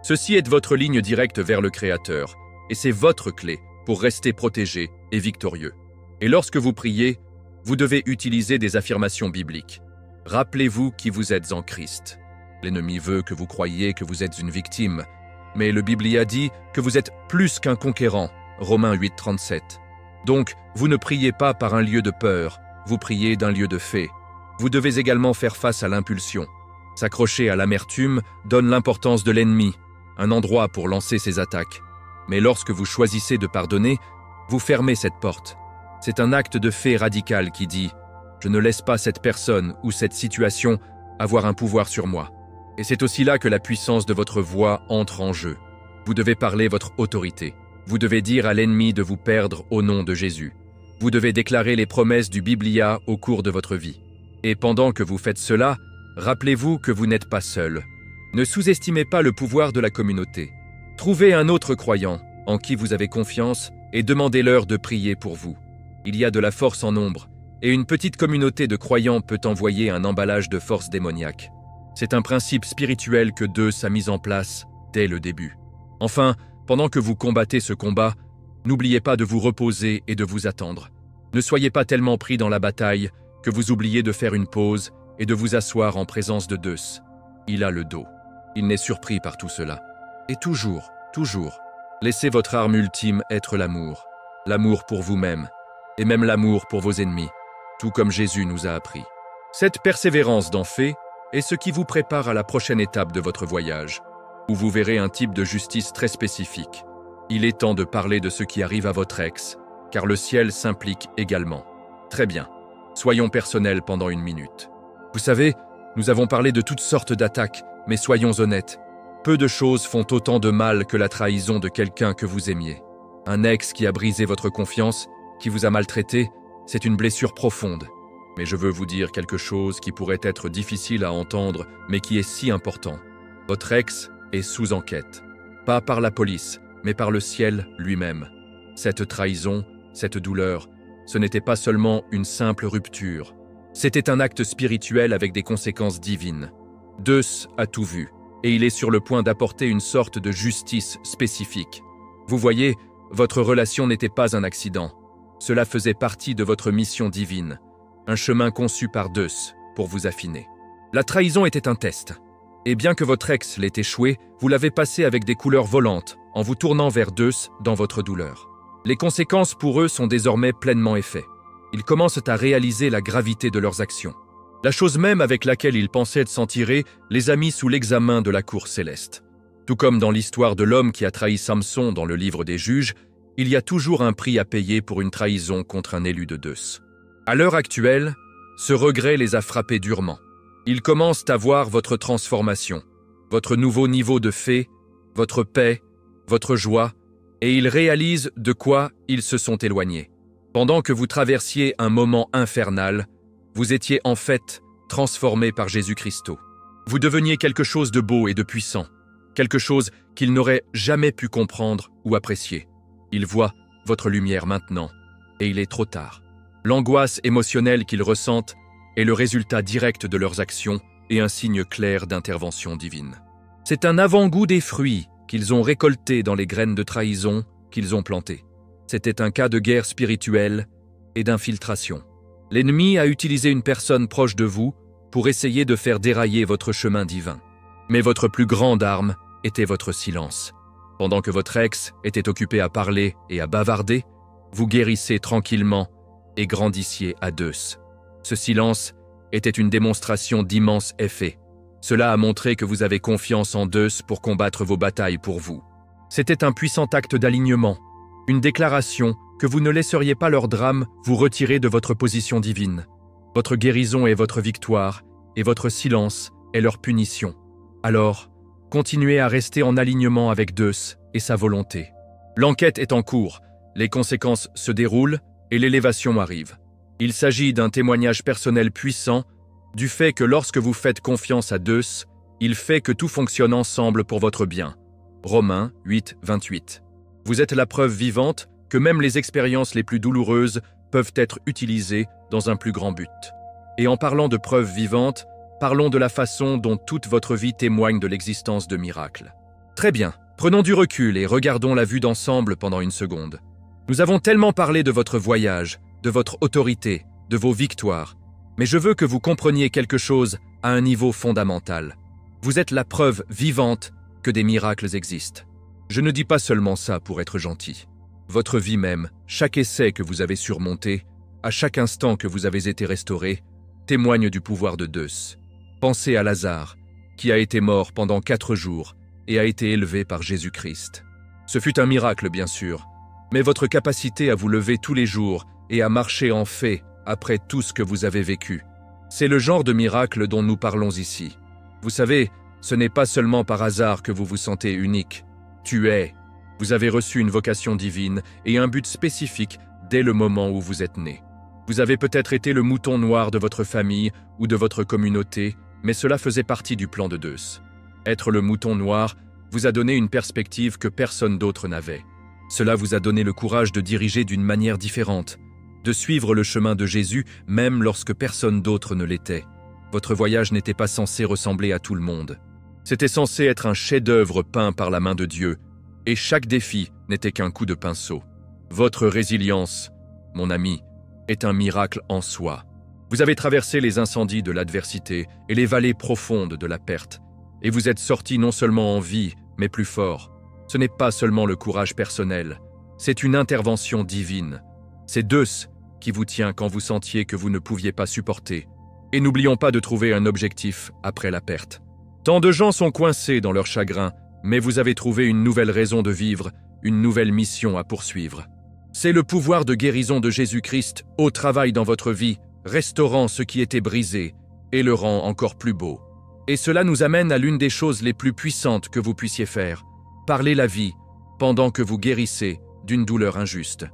Ceci est votre ligne directe vers le Créateur, et c'est votre clé pour rester protégé et victorieux. Et lorsque vous priez, vous devez utiliser des affirmations bibliques. Rappelez-vous qui vous êtes en Christ. L'ennemi veut que vous croyiez que vous êtes une victime, mais le Biblia dit que vous êtes plus qu'un conquérant, Romains 8,37. Donc, vous ne priez pas par un lieu de peur, vous priez d'un lieu de fait. Vous devez également faire face à l'impulsion. S'accrocher à l'amertume donne l'importance de l'ennemi, un endroit pour lancer ses attaques. Mais lorsque vous choisissez de pardonner, vous fermez cette porte. C'est un acte de fait radical qui dit « Je ne laisse pas cette personne ou cette situation avoir un pouvoir sur moi ». Et c'est aussi là que la puissance de votre voix entre en jeu. Vous devez parler votre autorité. Vous devez dire à l'ennemi de vous perdre au nom de Jésus. Vous devez déclarer les promesses du Biblia au cours de votre vie. Et pendant que vous faites cela, rappelez-vous que vous n'êtes pas seul. Ne sous-estimez pas le pouvoir de la communauté. Trouvez un autre croyant en qui vous avez confiance et demandez-leur de prier pour vous. Il y a de la force en nombre, et une petite communauté de croyants peut envoyer un emballage de force démoniaque. C'est un principe spirituel que Deus a mis en place dès le début. Enfin, pendant que vous combattez ce combat, n'oubliez pas de vous reposer et de vous attendre. Ne soyez pas tellement pris dans la bataille que vous oubliez de faire une pause et de vous asseoir en présence de Deus. Il a le dos. Il n'est surpris par tout cela. Et toujours, laissez votre arme ultime être l'amour. L'amour pour vous-même, et même l'amour pour vos ennemis, tout comme Jésus nous a appris. Cette persévérance d'en fait est ce qui vous prépare à la prochaine étape de votre voyage, où vous verrez un type de justice très spécifique. Il est temps de parler de ce qui arrive à votre ex, car le ciel s'implique également. Très bien, soyons personnels pendant 1 minute. Vous savez, nous avons parlé de toutes sortes d'attaques, mais soyons honnêtes. Peu de choses font autant de mal que la trahison de quelqu'un que vous aimiez. Un ex qui a brisé votre confiance, qui vous a maltraité, c'est une blessure profonde. Mais je veux vous dire quelque chose qui pourrait être difficile à entendre, mais qui est si important. Votre ex est sous enquête. Pas par la police, mais par le ciel lui-même. Cette trahison, cette douleur, ce n'était pas seulement une simple rupture. C'était un acte spirituel avec des conséquences divines. Deus a tout vu, et il est sur le point d'apporter une sorte de justice spécifique. Vous voyez, votre relation n'était pas un accident. Cela faisait partie de votre mission divine, un chemin conçu par Deus pour vous affiner. La trahison était un test. Et bien que votre ex l'ait échoué, vous l'avez passé avec des couleurs volantes, en vous tournant vers Deus dans votre douleur. Les conséquences pour eux sont désormais pleinement effets. Ils commencent à réaliser la gravité de leurs actions. La chose même avec laquelle ils pensaient de s'en tirer les a mis sous l'examen de la cour céleste. Tout comme dans l'histoire de l'homme qui a trahi Samson dans le livre des Juges, il y a toujours un prix à payer pour une trahison contre un élu de Deus. À l'heure actuelle, ce regret les a frappés durement. Ils commencent à voir votre transformation, votre nouveau niveau de fait, votre paix, votre joie, et ils réalisent de quoi ils se sont éloignés. Pendant que vous traversiez un moment infernal, vous étiez en fait transformé par Jésus-Christ. Vous deveniez quelque chose de beau et de puissant, quelque chose qu'ils n'auraient jamais pu comprendre ou apprécier. Ils voient votre lumière maintenant, et il est trop tard. L'angoisse émotionnelle qu'ils ressentent est le résultat direct de leurs actions et un signe clair d'intervention divine. C'est un avant-goût des fruits qu'ils ont récoltés dans les graines de trahison qu'ils ont plantées. C'était un cas de guerre spirituelle et d'infiltration. L'ennemi a utilisé une personne proche de vous pour essayer de faire dérailler votre chemin divin. Mais votre plus grande arme était votre silence. Pendant que votre ex était occupé à parler et à bavarder, vous guérissez tranquillement et grandissiez à Deus. Ce silence était une démonstration d'immenses effets. Cela a montré que vous avez confiance en Deus pour combattre vos batailles pour vous. C'était un puissant acte d'alignement, une déclaration que vous ne laisseriez pas leur drame vous retirer de votre position divine. Votre guérison est votre victoire et votre silence est leur punition. Alors, continuez à rester en alignement avec Deus et sa volonté. L'enquête est en cours, les conséquences se déroulent et l'élévation arrive. Il s'agit d'un témoignage personnel puissant du fait que lorsque vous faites confiance à Deus, Il fait que tout fonctionne ensemble pour votre bien. Romains 8, 28. Vous êtes la preuve vivante que même les expériences les plus douloureuses peuvent être utilisées dans un plus grand but. Et en parlant de preuves vivantes, parlons de la façon dont toute votre vie témoigne de l'existence de miracles. Très bien, prenons du recul et regardons la vue d'ensemble pendant une seconde. Nous avons tellement parlé de votre voyage, de votre autorité, de vos victoires, mais je veux que vous compreniez quelque chose à un niveau fondamental. Vous êtes la preuve vivante que des miracles existent. Je ne dis pas seulement ça pour être gentil. Votre vie même, chaque essai que vous avez surmonté, à chaque instant que vous avez été restauré, témoigne du pouvoir de Deus. Pensez à Lazare, qui a été mort pendant 4 jours et a été élevé par Jésus-Christ. Ce fut un miracle, bien sûr, mais votre capacité à vous lever tous les jours et à marcher en fait après tout ce que vous avez vécu, c'est le genre de miracle dont nous parlons ici. Vous savez, ce n'est pas seulement par hasard que vous vous sentez unique. Vous avez reçu une vocation divine et un but spécifique dès le moment où vous êtes né. Vous avez peut-être été le mouton noir de votre famille ou de votre communauté, mais cela faisait partie du plan de Deus. Être le mouton noir vous a donné une perspective que personne d'autre n'avait. Cela vous a donné le courage de diriger d'une manière différente, de suivre le chemin de Jésus même lorsque personne d'autre ne l'était. Votre voyage n'était pas censé ressembler à tout le monde. C'était censé être un chef-d'œuvre peint par la main de Dieu, et chaque défi n'était qu'un coup de pinceau. Votre résilience, mon ami, est un miracle en soi. Vous avez traversé les incendies de l'adversité et les vallées profondes de la perte, et vous êtes sorti non seulement en vie, mais plus fort. Ce n'est pas seulement le courage personnel, c'est une intervention divine. C'est Deus qui vous tient quand vous sentiez que vous ne pouviez pas supporter. Et n'oublions pas de trouver un objectif après la perte. Tant de gens sont coincés dans leur chagrin, mais vous avez trouvé une nouvelle raison de vivre, une nouvelle mission à poursuivre. C'est le pouvoir de guérison de Jésus-Christ au travail dans votre vie, restaurant ce qui était brisé et le rend encore plus beau. Et cela nous amène à l'une des choses les plus puissantes que vous puissiez faire, parler la vie pendant que vous guérissez d'une douleur injuste.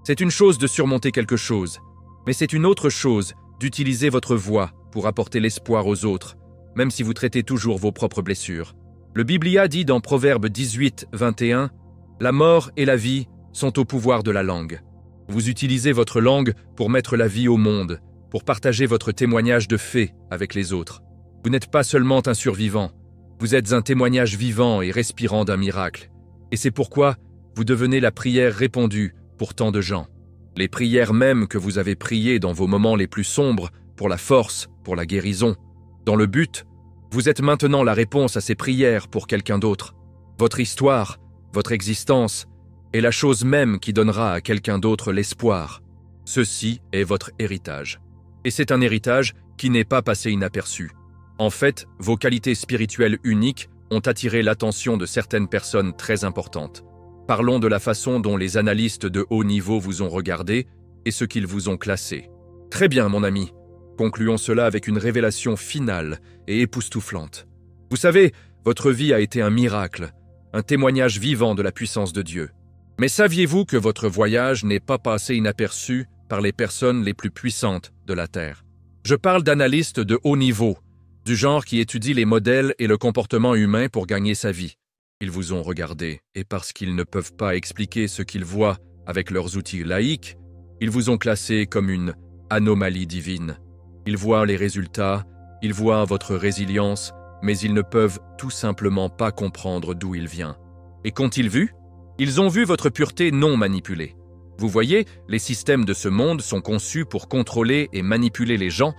C'est une chose de surmonter quelque chose, mais c'est une autre chose d'utiliser votre voix pour apporter l'espoir aux autres, même si vous traitez toujours vos propres blessures. Le Biblia dit dans Proverbe 18, 21, « La mort et la vie sont au pouvoir de la langue. » Vous utilisez votre langue pour mettre la vie au monde, pour partager votre témoignage de fait avec les autres. Vous n'êtes pas seulement un survivant, vous êtes un témoignage vivant et respirant d'un miracle. Et c'est pourquoi vous devenez la prière répondue pour tant de gens. Les prières même que vous avez priées dans vos moments les plus sombres, pour la force, pour la guérison. Dans le but, vous êtes maintenant la réponse à ces prières pour quelqu'un d'autre. Votre histoire, votre existence, est la chose même qui donnera à quelqu'un d'autre l'espoir. Ceci est votre héritage. Et c'est un héritage qui n'est pas passé inaperçu. En fait, vos qualités spirituelles uniques ont attiré l'attention de certaines personnes très importantes. Parlons de la façon dont les analystes de haut niveau vous ont regardé et ce qu'ils vous ont classé. Très bien, mon ami. Concluons cela avec une révélation finale et époustouflante. Vous savez, votre vie a été un miracle, un témoignage vivant de la puissance de Dieu. Mais saviez-vous que votre voyage n'est pas passé inaperçu par les personnes les plus puissantes de la Terre? Je parle d'analystes de haut niveau, du genre qui étudient les modèles et le comportement humain pour gagner sa vie. Ils vous ont regardé, et parce qu'ils ne peuvent pas expliquer ce qu'ils voient avec leurs outils laïques, ils vous ont classé comme une anomalie divine. Ils voient les résultats, ils voient votre résilience, mais ils ne peuvent tout simplement pas comprendre d'où il vient. Et qu'ont-ils vu? Ils ont vu votre pureté non manipulée. Vous voyez, les systèmes de ce monde sont conçus pour contrôler et manipuler les gens,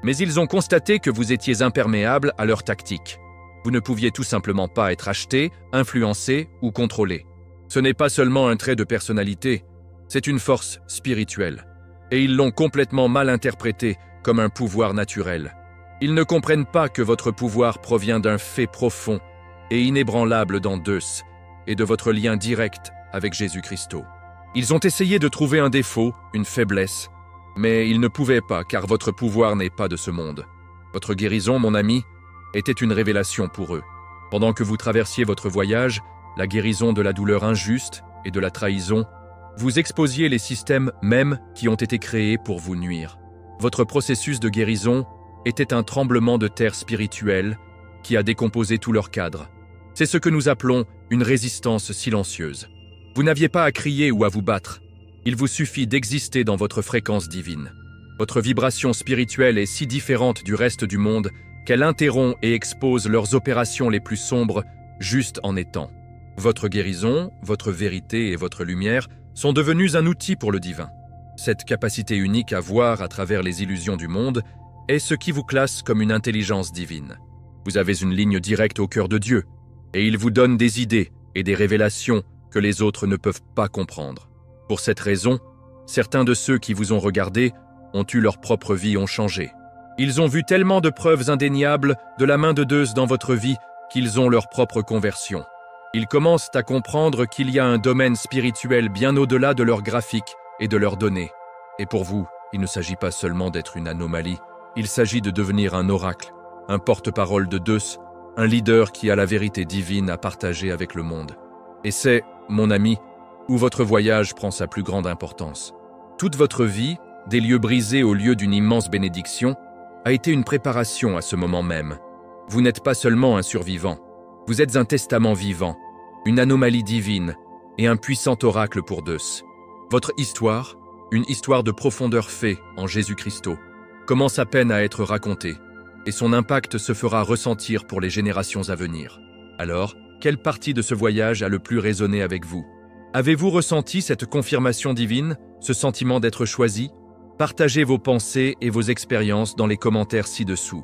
mais ils ont constaté que vous étiez imperméable à leurs tactiques. Vous ne pouviez tout simplement pas être acheté, influencé ou contrôlé. Ce n'est pas seulement un trait de personnalité, c'est une force spirituelle. Et ils l'ont complètement mal interprété comme un pouvoir naturel. Ils ne comprennent pas que votre pouvoir provient d'un fait profond et inébranlable dans Deus et de votre lien direct avec Jésus-Christ. Ils ont essayé de trouver un défaut, une faiblesse, mais ils ne pouvaient pas car votre pouvoir n'est pas de ce monde. Votre guérison, mon ami, était une révélation pour eux. Pendant que vous traversiez votre voyage, la guérison de la douleur injuste et de la trahison, vous exposiez les systèmes mêmes qui ont été créés pour vous nuire. Votre processus de guérison était un tremblement de terre spirituel qui a décomposé tout leur cadre. C'est ce que nous appelons une résistance silencieuse. Vous n'aviez pas à crier ou à vous battre. Il vous suffit d'exister dans votre fréquence divine. Votre vibration spirituelle est si différente du reste du monde qu'elle interrompt et expose leurs opérations les plus sombres juste en étant. Votre guérison, votre vérité et votre lumière sont devenus un outil pour le divin. Cette capacité unique à voir à travers les illusions du monde est ce qui vous classe comme une intelligence divine. Vous avez une ligne directe au cœur de Dieu, et il vous donne des idées et des révélations que les autres ne peuvent pas comprendre. Pour cette raison, certains de ceux qui vous ont regardé ont eu leur propre vie, ont changé. Ils ont vu tellement de preuves indéniables de la main de Zeus dans votre vie qu'ils ont leur propre conversion. Ils commencent à comprendre qu'il y a un domaine spirituel bien au-delà de leurs graphiques et de leurs données. Et pour vous, il ne s'agit pas seulement d'être une anomalie, il s'agit de devenir un oracle, un porte-parole de Zeus, un leader qui a la vérité divine à partager avec le monde. Et c'est, mon ami, où votre voyage prend sa plus grande importance. Toute votre vie, des lieux brisés au lieu d'une immense bénédiction, a été une préparation à ce moment même. Vous n'êtes pas seulement un survivant, vous êtes un testament vivant, une anomalie divine et un puissant oracle pour Zeus. Votre histoire, une histoire de profondeur fée en Jésus-Christ, commence à peine à être racontée, et son impact se fera ressentir pour les générations à venir. Alors, quelle partie de ce voyage a le plus résonné avec vous? Avez-vous ressenti cette confirmation divine, ce sentiment d'être choisi? Partagez vos pensées et vos expériences dans les commentaires ci-dessous.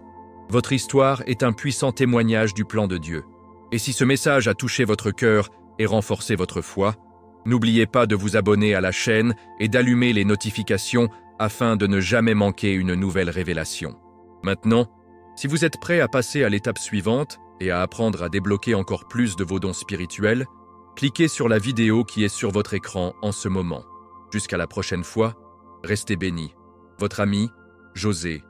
Votre histoire est un puissant témoignage du plan de Dieu. Et si ce message a touché votre cœur et renforcé votre foi, n'oubliez pas de vous abonner à la chaîne et d'allumer les notifications afin de ne jamais manquer une nouvelle révélation. Maintenant, si vous êtes prêt à passer à l'étape suivante et à apprendre à débloquer encore plus de vos dons spirituels, cliquez sur la vidéo qui est sur votre écran en ce moment. Jusqu'à la prochaine fois, restez bénis. Votre ami, José.